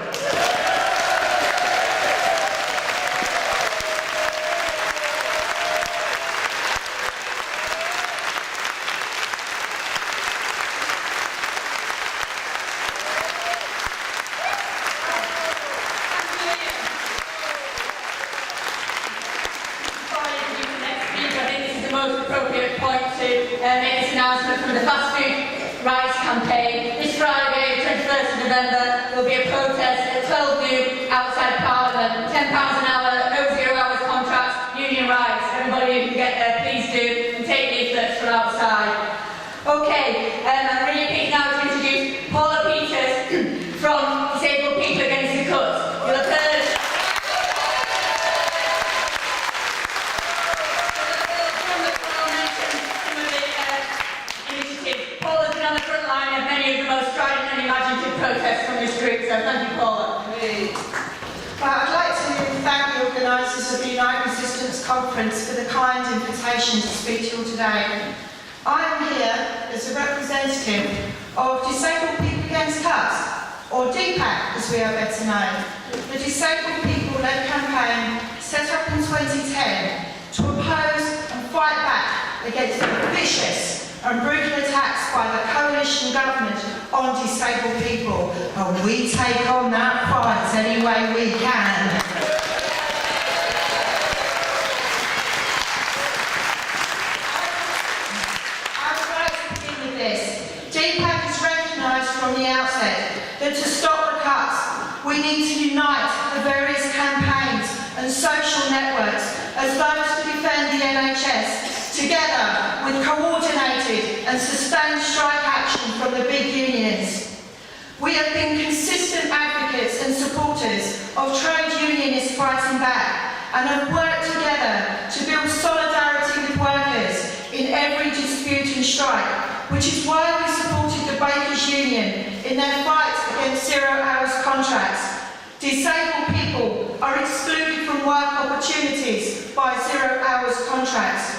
S1: Make this announcement from the Fast Food Rights Campaign. This Friday, 21st of November, there will be a protest at 12 noon outside Parliament. £10 an hour, no 0 hours contracts, union rights. Everybody who can get there, please do, and take leaflets from outside. Okay, I'm really pleased now to introduce Paula Peters from Disabled People Against the Cuts. You'll have heard protests from this group, so thank you, Paula.
S8: I'd like to thank the organisers of the Unite Resistance Conference for the kind invitation to speak to you all today. I am here as a representative of Disabled People Against Cuts, or DPAC as we are better known, the Disabled People-led campaign set up in 2010 to oppose and fight back against the vicious and brutal attacks by the coalition government on disabled people. And we take on that fight any way we can. I would like to begin with this. DPAC has recognised from the outset that to stop the cuts, we need to unite the various campaigns and social networks as those who defend the NHS, together with coordinated and sustained strike action from the big unions. We have been consistent advocates and supporters of trade unionists fighting back, and have worked together to build solidarity with workers in every dispute and strike, which is why we supported the Bakers Union in their fight against 0 hours contracts. Disabled people are excluded from work opportunities by 0 hours contracts.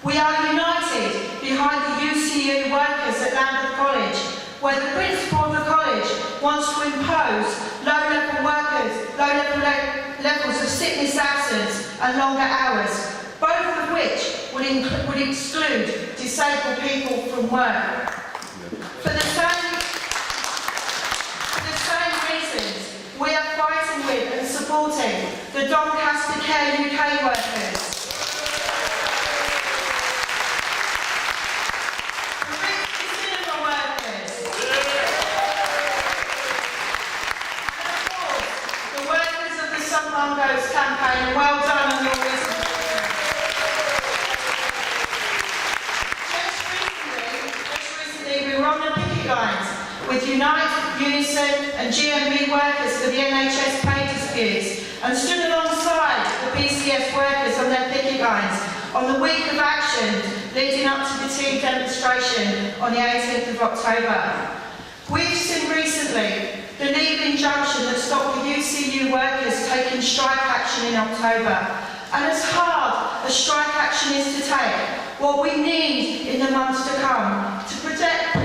S8: We are united behind the UCU workers at Lambert College, where the principal of the college wants to impose low-level levels of sickness absence and longer hours, both of which would exclude disabled people from work. For the same reasons, we are fighting with and supporting the Doncaster Care UK workers, the cinema workers, and of course, the workers of the Mungos campaign. And well done on your recent. We were on the picket lines with Unite, Unison and GMB workers for the NHS pay disputes and stood alongside the BCS workers on their picket lines on the week of action leading up to the tea demonstration on the 18th of October. We've seen recently the legal injunction that stopped the UCU workers taking strike action in October. And as hard as strike action is to take, what we need in the months to come to protect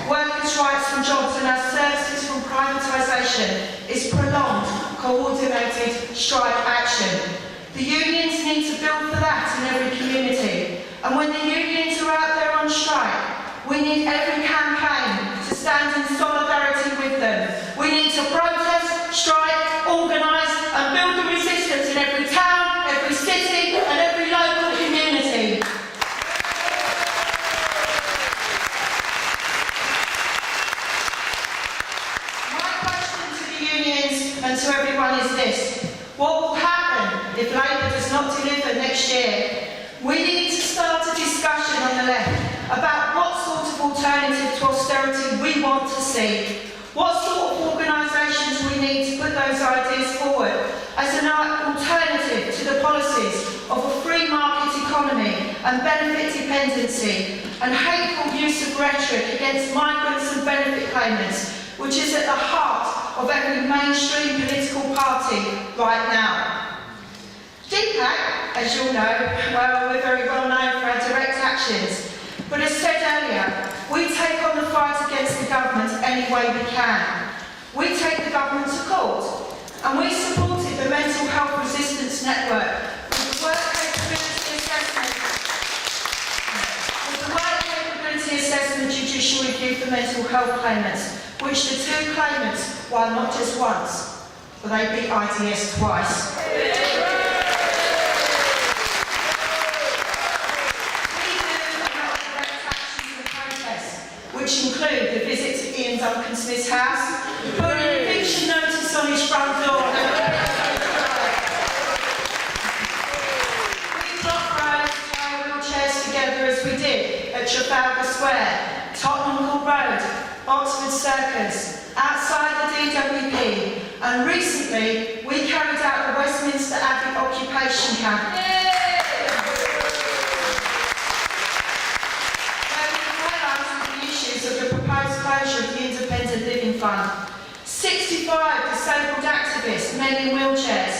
S8: workers' rights from jobs and our services from privatisation is prolonged, coordinated strike action. The unions need to build for that in every community. And when the unions are out there on strike, we need every campaign to stand in solidarity with them. We need to protest, strike, organise and build the resistance in every town, every city and every local community. And to everyone is this: what will happen if Labour does not deliver next year? We need to start a discussion on the left about what sort of alternative to austerity we want to see, what sort of organisations we need to put those ideas forward as an alternative to the policies of a free market economy and benefit dependency and hateful use of rhetoric against migrants and benefit claimants, which is at the heart of every mainstream political party right now. BFAWU, as you'll know, well, we're very well known for our direct actions, but as said earlier, we take on the fight against the government any way we can. We take the government to court, and we supported the Mental Health Resistance Network with the work capability assessment judicial review for mental health claimants, which the two claimants won not just once, but they beat IDS twice. We do a lot of direct actions and protests, which include the visit to Ian Duncan Smith's house, putting an eviction notice on his front door. We blocked roads, tie wheelchairs together as we did at Trafalgar Square, Tottenham Court Road, Oxford Circus, outside the DWP, and recently we carried out the Westminster Abbey occupation camp. Where we highlighted the issues of the proposed closure of the Independent Living Fund. 65 disabled activists, many in wheelchairs,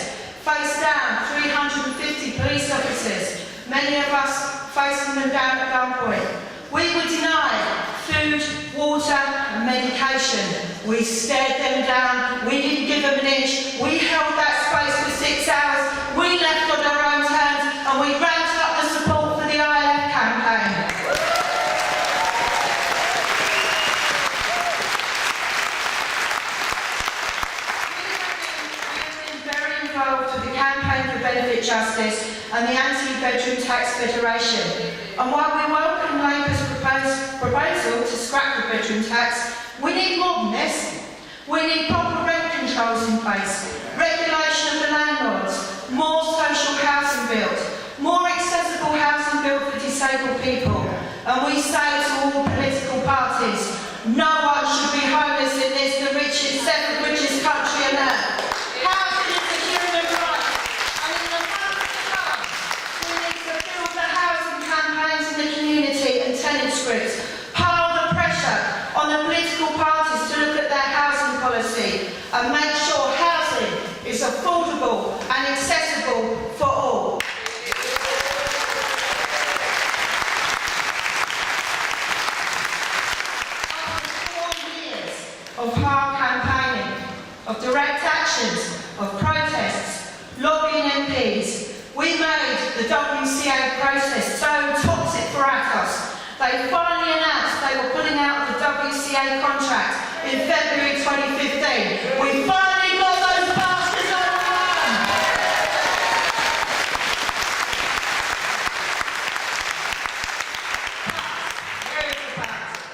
S8: faced down 350 police officers, many of us facing them down at gunpoint. We were denied food, water and medication. We stared them down, we didn't give them an inch, we held that space for 6 hours, we left on our own terms and we ramped up the support for the ILF campaign. We have been very involved with the campaign for benefit justice and the Anti-Bedroom Tax Federation. And while we welcome Labour's proposal to scrap the bedroom tax, we need more than this. We need proper rent controls in place, regulation of the landlords, more social housing built, more accessible housing built for disabled people. And we say to all political parties, no one should be homeless in this, the richest, second richest country on earth. Housing is a human right. And in the months to come, we need to build the housing campaigns in the community and tenants groups, pile the pressure on the political parties to look at their housing policy and make sure housing is affordable and accessible for all. We made the WCA process so toxic for Atos. They finally announced they were pulling out the WCA contract in February 2015. We finally got those bastards on the run! Where is the fact?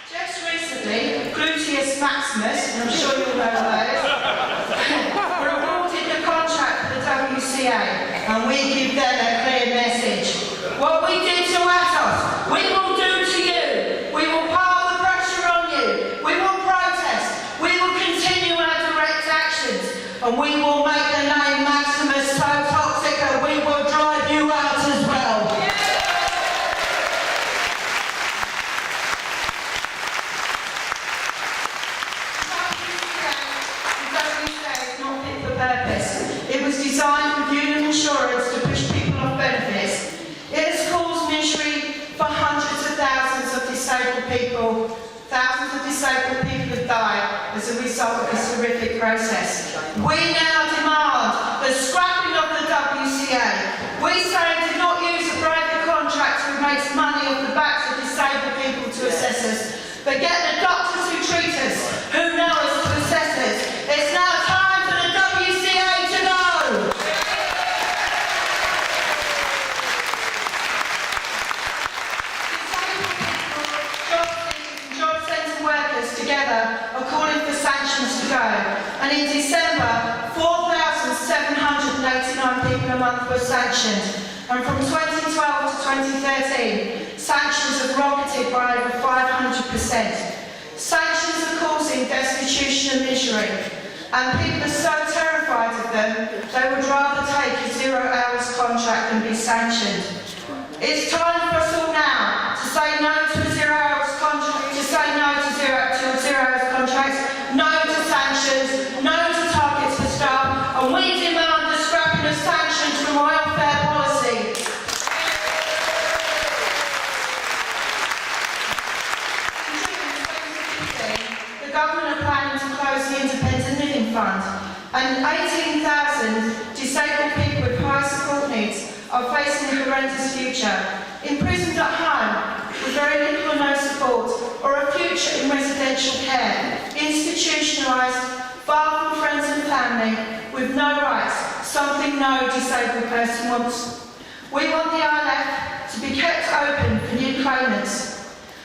S8: Just recently, Gluteus Maximus, and I'm sure you'll know what that is, were awarded the contract for the WCA, and we give them a clear message. What we did to Atos, we will do to you. We will pile the pressure on you. We will protest. We will continue our direct actions, and we will make the name Maximus so toxic that we will drive you out as well. It was designed with union insurance to push people off benefits. It has caused misery for hundreds of thousands of disabled people. Thousands of disabled people have died as a result of this horrific process. We now demand the scrapping of the WCA. We say do not use a private contractor who makes money off the backs of disabled people to assess us, but get the doctors who treat us, who know us, to assess us. It's now time for the WCA to go! Job centre workers together are calling for sanctions to go, and in December 4,789 people a month were sanctioned, and from 2012 to 2013 sanctions have rocketed by over 500%. Sanctions are causing destitution and misery, and people are so terrified of them they would rather take a 0 hours contract than be sanctioned. It's time for us all now to say no to a 0 hours contract, to say no to a 0 hours contract, no to sanctions, no to targets for staff, and we demand the scrapping of sanctions from our welfare policy. In June 2015, the government are planning to close the Independent Living Fund, and 18,000 disabled people with high support needs are facing a horrendous future, imprisoned at home with very little or no support, or a future in residential care, institutionalised, far from friends and family, with no rights, something no disabled person wants. We want the ILF to be kept open for new claimants,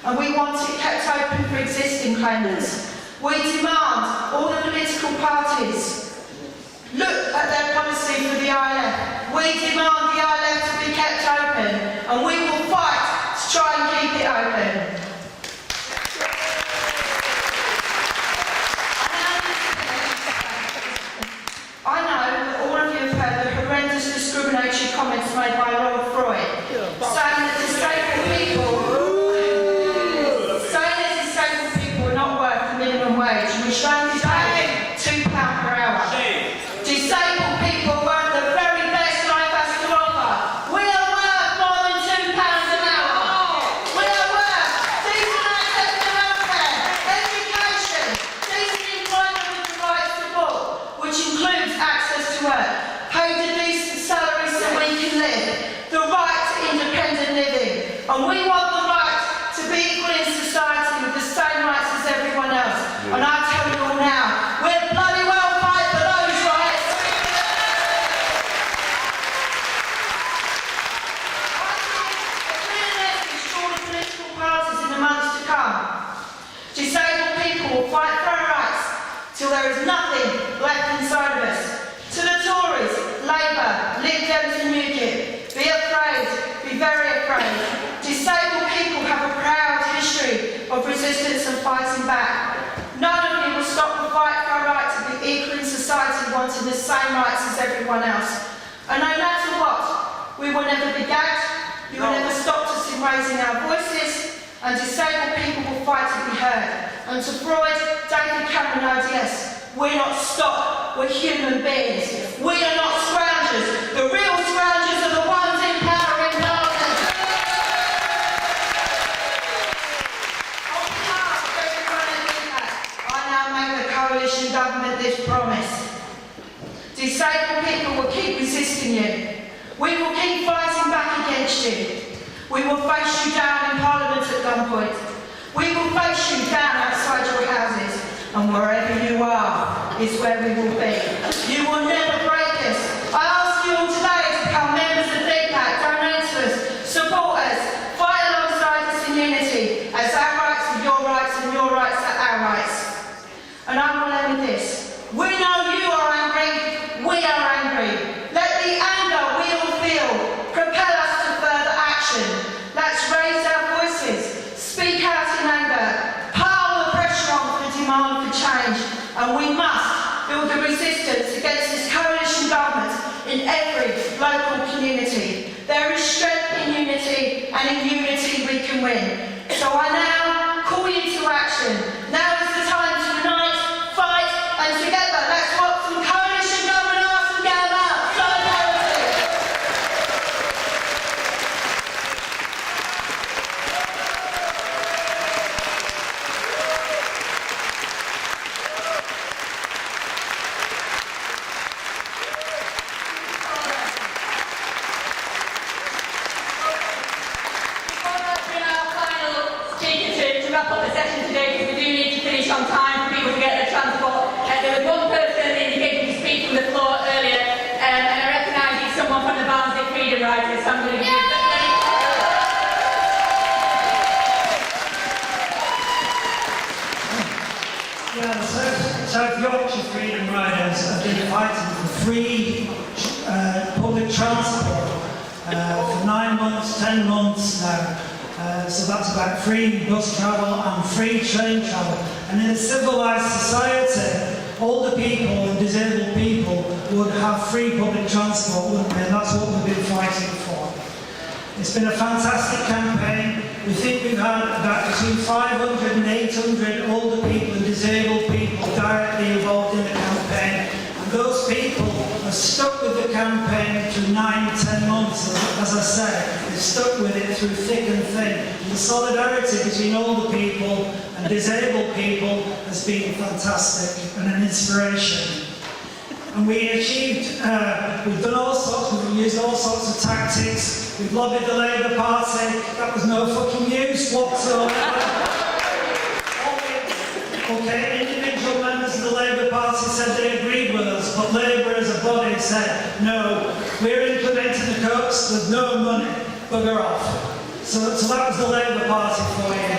S8: and we want it kept open for existing claimants. We demand all the political parties look at their policy for the ILF. We demand the ILF to be kept open, and we will fight to try and keep it open. I know that all of you have heard the horrendous discriminatory comments made by Lord Freud, saying that disabled people are not worth the minimum wage, and we should only pay £2 per hour. Disabled people are worth the very best life has to offer. We are worth more than £2 an hour. We are worth decent access to healthcare, education, decent employment with the right to work, which includes access to work, paid a decent salary so we can live, the right to independent living, and we want the right to be equal in society with the same rights as everyone else. And I tell you all now, we're bloody well fight for those rights. Parties in the months to come. Disabled people will fight for our rights till there is nothing left inside of us. To the Tories, Labour, Lib Dems and UKIP, be afraid, be very afraid. Disabled people have a proud history of resistance and fighting back. None of you will stop the fight for our right to be equal in society, wanting the same rights as everyone else. And no matter what, we will never be gagged. You will never stop us in raising our voices, and disabled people will fight to be heard. And to Freud, David Cameron ODS, we're not stock, we're human beings. We are not scroungers. The real scroungers are the ones in power in Parliament. On behalf of everyone in Impact, I now make the coalition government this promise. Disabled people will keep resisting you. We
S12: we will keep fighting back against you. We will face you down in Parliament at gunpoint. We will face you down outside your houses, and wherever you are is where we will be. You will never break us. I ask you all today to become members of BFAWU, donate to us, support us, fight alongside us in unity, as our rights are your rights and your rights are our rights. And I will end with this. We know you are angry, we are angry. Let the anger we all feel propel us to further action. Let's raise our voices, speak out in anger, pile the pressure on for the demand for change, and we must build a resistance against this coalition government in every local community. There is strength in unity, and in unity we can win. So I now call you to action. Now is the time to unite, fight, and together let's work some coalition government arms and get them out. Solidarity!
S1: To wrap up the session today, because we do need to finish on time for people to get their transport. There was one person indicating to speak from the floor earlier, and I recognise he's someone from the Barnsley Freedom Riders, so I'm going to give you
S11: the South Yorkshire Freedom Riders have been fighting for free public transport for 9 months, 10 months now. So that's about free bus travel and free train travel. And in a civilised society, older people and disabled people would have free public transport, wouldn't they? And that's what we've been fighting for. It's been a fantastic campaign. We think we've had about between 500 and 800 older people and disabled people directly involved in the campaign. And those people are stuck with the campaign through 9-10 months, as I say. They've stuck with it through thick and thin. And the solidarity between older people and disabled people has been fantastic and an inspiration. And we achieved, we've done all sorts, we've used all sorts of tactics. We've lobbied the Labour Party. That was no fucking use whatsoever. Okay, individual members of the Labour Party said they agreed with us, but Labour as a body said, no, we're implementing the cuts, there's no money, bugger off. So that was the Labour Party for you.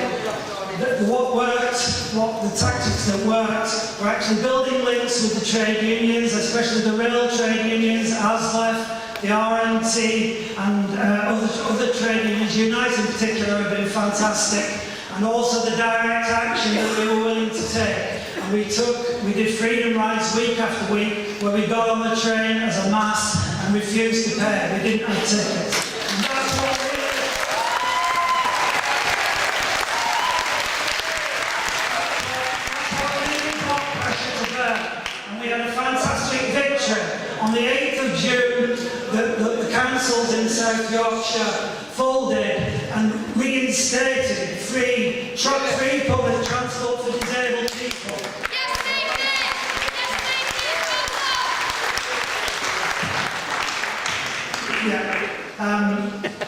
S11: What worked, the tactics that worked, were actually building links with the trade unions, especially the rail trade unions, ASLEF, the RMT, and other trade unions. Unite in particular have been fantastic. And also the direct action that we were willing to take. And we did freedom rides week after week, where we got on the train as a mass and refused to pay. We didn't have tickets. And that's what really brought pressure to bear. And we had a fantastic victory. On the 8th of June, the councils in South Yorkshire folded and reinstated free public transport for disabled people.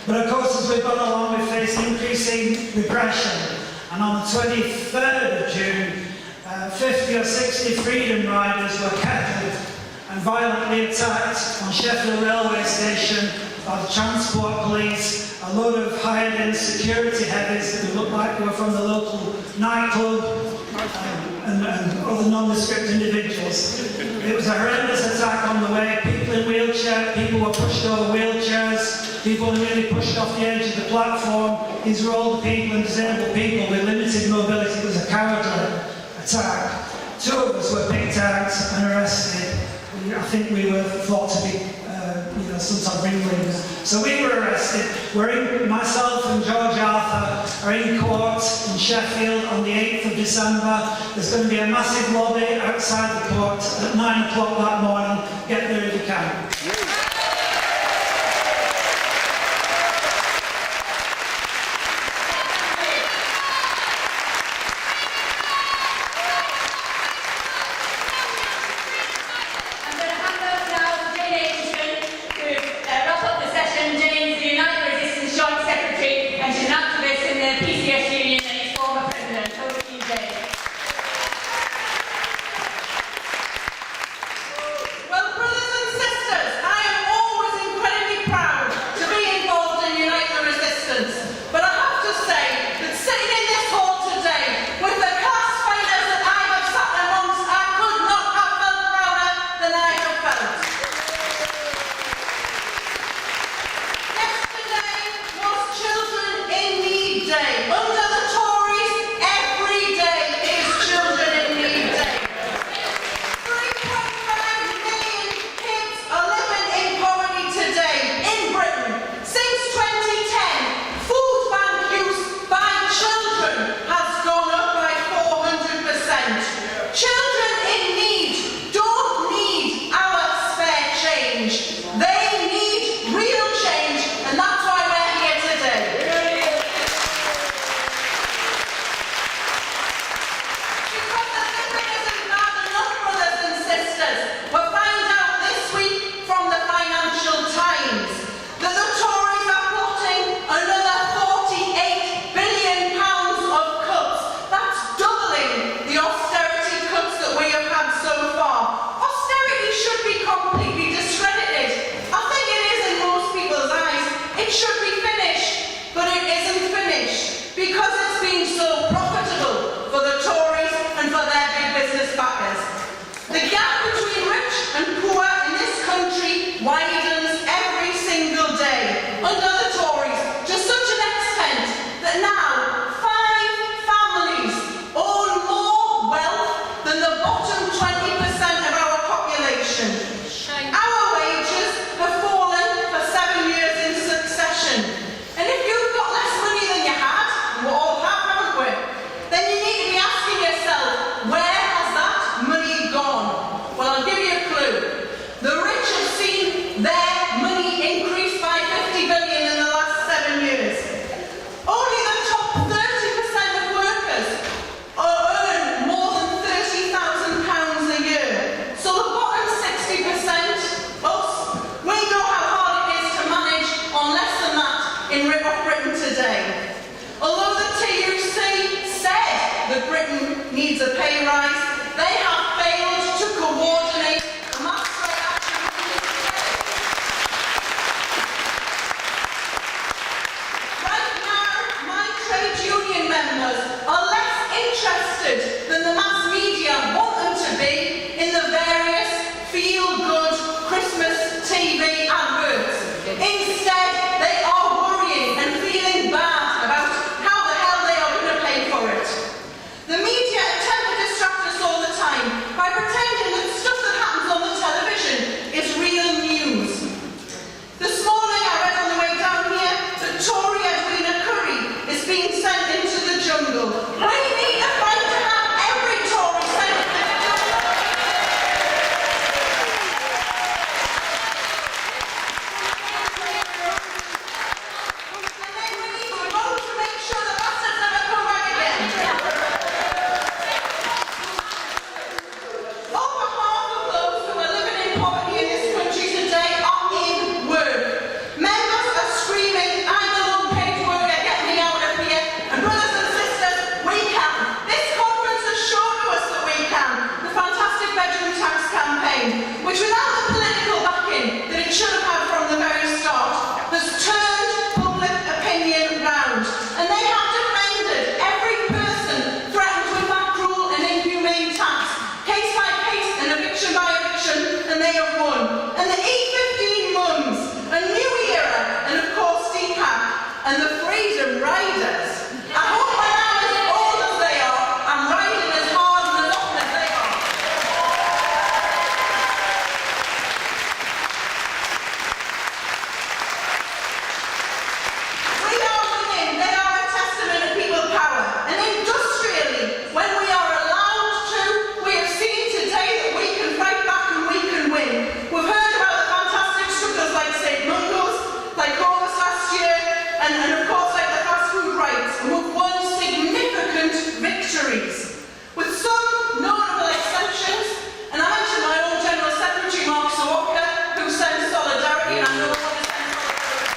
S11: But of course, as we've gone along, we've faced increasing repression. And on the 23rd of June, 50 or 60 freedom riders were captured and violently attacked on Sheffield railway station by the transport police. A load of hired-in security heavies that looked like they were from the local nightclub and other nondescript individuals. It was a horrendous attack on the way. People in wheelchairs, people were pushed over wheelchairs, people were nearly pushed off the edge of the platform. These were older people and disabled people with limited mobility. It was a cowardly attack. 2 of us were picked out and arrested. I think we were thought to be some sort of ringleaders. So we were arrested. Myself and George Arthur are in court in Sheffield on the 8th of December. There's going to be a massive lobby outside the court at 9 o'clock that morning. Get there if you can.
S1: I'm going to hand over now to Jane Aitchison to wrap up the session.
S12: in Britain today. Although the TUC said that Britain needs a pay rise, they have failed to coordinate the mass strike action. Right now, my trade union members are less interested than the mass media want them to be in the various feel-good Christmas TV adverts. Instead, they are worrying and feeling bad about how the hell they are going to pay for it. The media attempt to distract us all the time by pretending that stuff that happens on the television is real news. This morning I read on the way down here that Tory Edwina Curry is being sent into the jungle. We need a fight to have every Tory sent into the jungle. And then we need to vote to make sure the bastards never come back again. Over half of those who are living in poverty in this country today are in work. Members are screaming, I'm the unpaid worker, get me out of here. And brothers and sisters, we can. This conference has shown to us that we can. The fantastic bedroom tax campaign, which without the political backing that it should have had from the very start, has turned public opinion round. And they have defended every person threatened with that cruel and inhumane tax, case by case and eviction by eviction, and they have won. And the E15 mums, a new era, and of course DPAC, and the Freedom Riders. I hope when I'm as old as they are, I'm riding as hard and as often as they are. We are winning, they are a testament of people's power. And industrially, when we are allowed to, we have seen today that we can fight back and we can win. We've heard about the fantastic struggles like St. Mungos, like August last year, and of course like the fast food rights. And we've won significant victories. With some notable exceptions, and I mentioned my own General Secretary, Mark Sawalker, who sends solidarity, and I know what to send solidarity.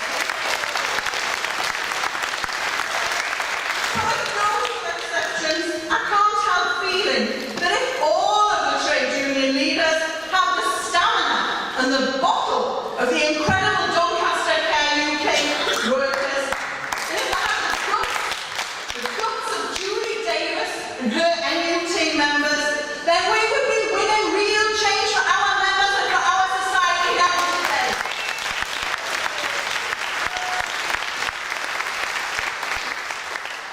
S12: But with those exceptions, I can't help feeling that if all of the trade union leaders have the stamina and the bottle of the incredible Doncaster Care UK workers, and if they have the guts of Julie Davis and her NUT members, then we would be winning real change for our members and for our society now today.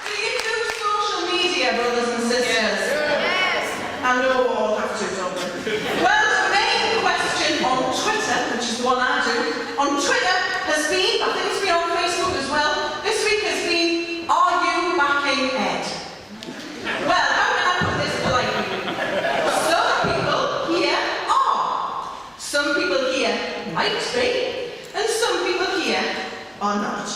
S12: Do you do social media, brothers and sisters? Yes. I know we all have to, don't we? Well, the main question on Twitter, which is the one I do, on Twitter has been, I think it's been on Facebook as well, this week has been, are you backing Ed? Well, how can I put this politely? Some people here are. Some people here might be, and some people here are not.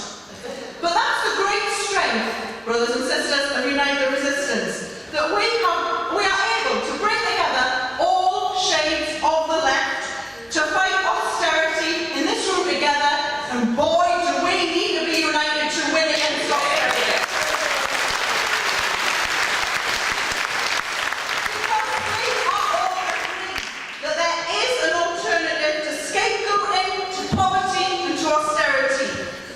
S12: But that's the great strength, brothers and sisters, of Unite the Resistance, that we are able to bring together all shades of the left to fight austerity in this room together, and boy, do we need to be united to win against austerity. Because we are all agreed that there is an alternative to scapegoating, to poverty, and to austerity.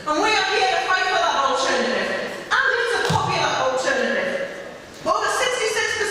S12: And we are here to fight for that alternative. And it's a popular alternative. Over 66%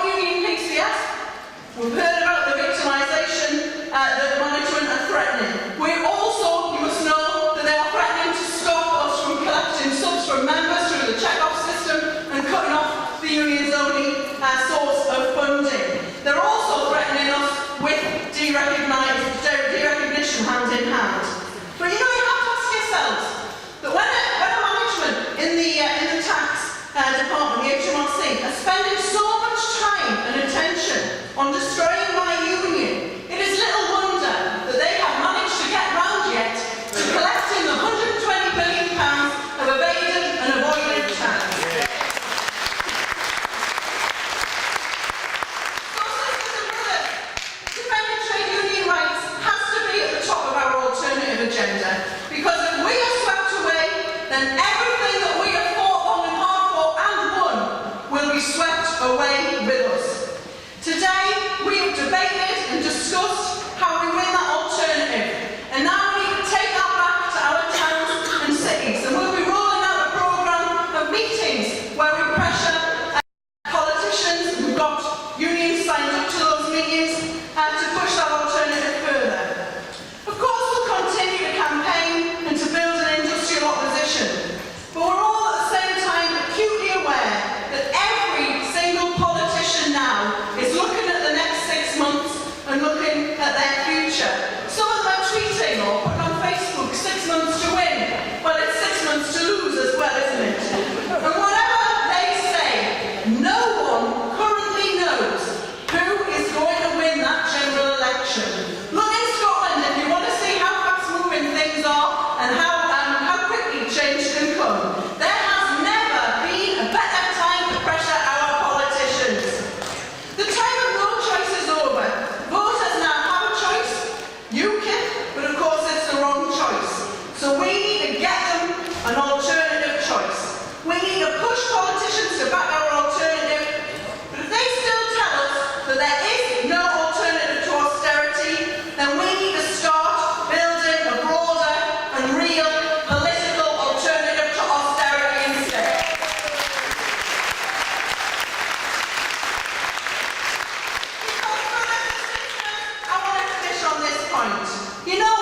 S12: non-union PCS. We've heard about the victimisation that the management are threatening. We also, you must know, that they are threatening to stop us from collecting subs from members through the check-off system and cutting off the union's only source of funding. They're also threatening us with derecognition hand in hand. But you know, you have to ask yourselves that when a management in the tax department, the HMRC, are spending so much time and attention on destroying my union, it is little wonder that they have managed to get round yet to collecting the £120 billion of evaded and avoided tax. So, sisters and brothers, defending trade union rights has to be at the top of our alternative agenda, because if we are swept away, then everything that we have fought long and hard for and won will be swept away with us. Today, we have debated and discussed how we win that alternative, and now we need to take that back to our towns and cities, and we'll be rolling out a programme of meetings where we pressure politicians. We've got unions signed up to those meetings to push that alternative further. Of course, we'll continue to campaign and to build an industrial opposition, but we're all at the same time acutely aware that every single politician now is looking at the next 6 months and looking at their future. Some of them are tweeting or putting on Facebook 6 months to win. Well, it's 6 months to lose as well, isn't it? And whatever they say, no one currently knows who is going to win that general election. Look in Scotland if you want to see how fast moving things are and how quickly change can come. There has never been a better time to pressure our politicians. The time of no choice is over. Voters now have a choice. UKIP, but of course it's the wrong choice. So we need to get them an alternative choice. We need to push politicians to back our alternative. But if they still tell us that there is no alternative to austerity, then we need to start building a broader and real political alternative to austerity instead. Because, brothers and sisters, I want to finish on this point. You know,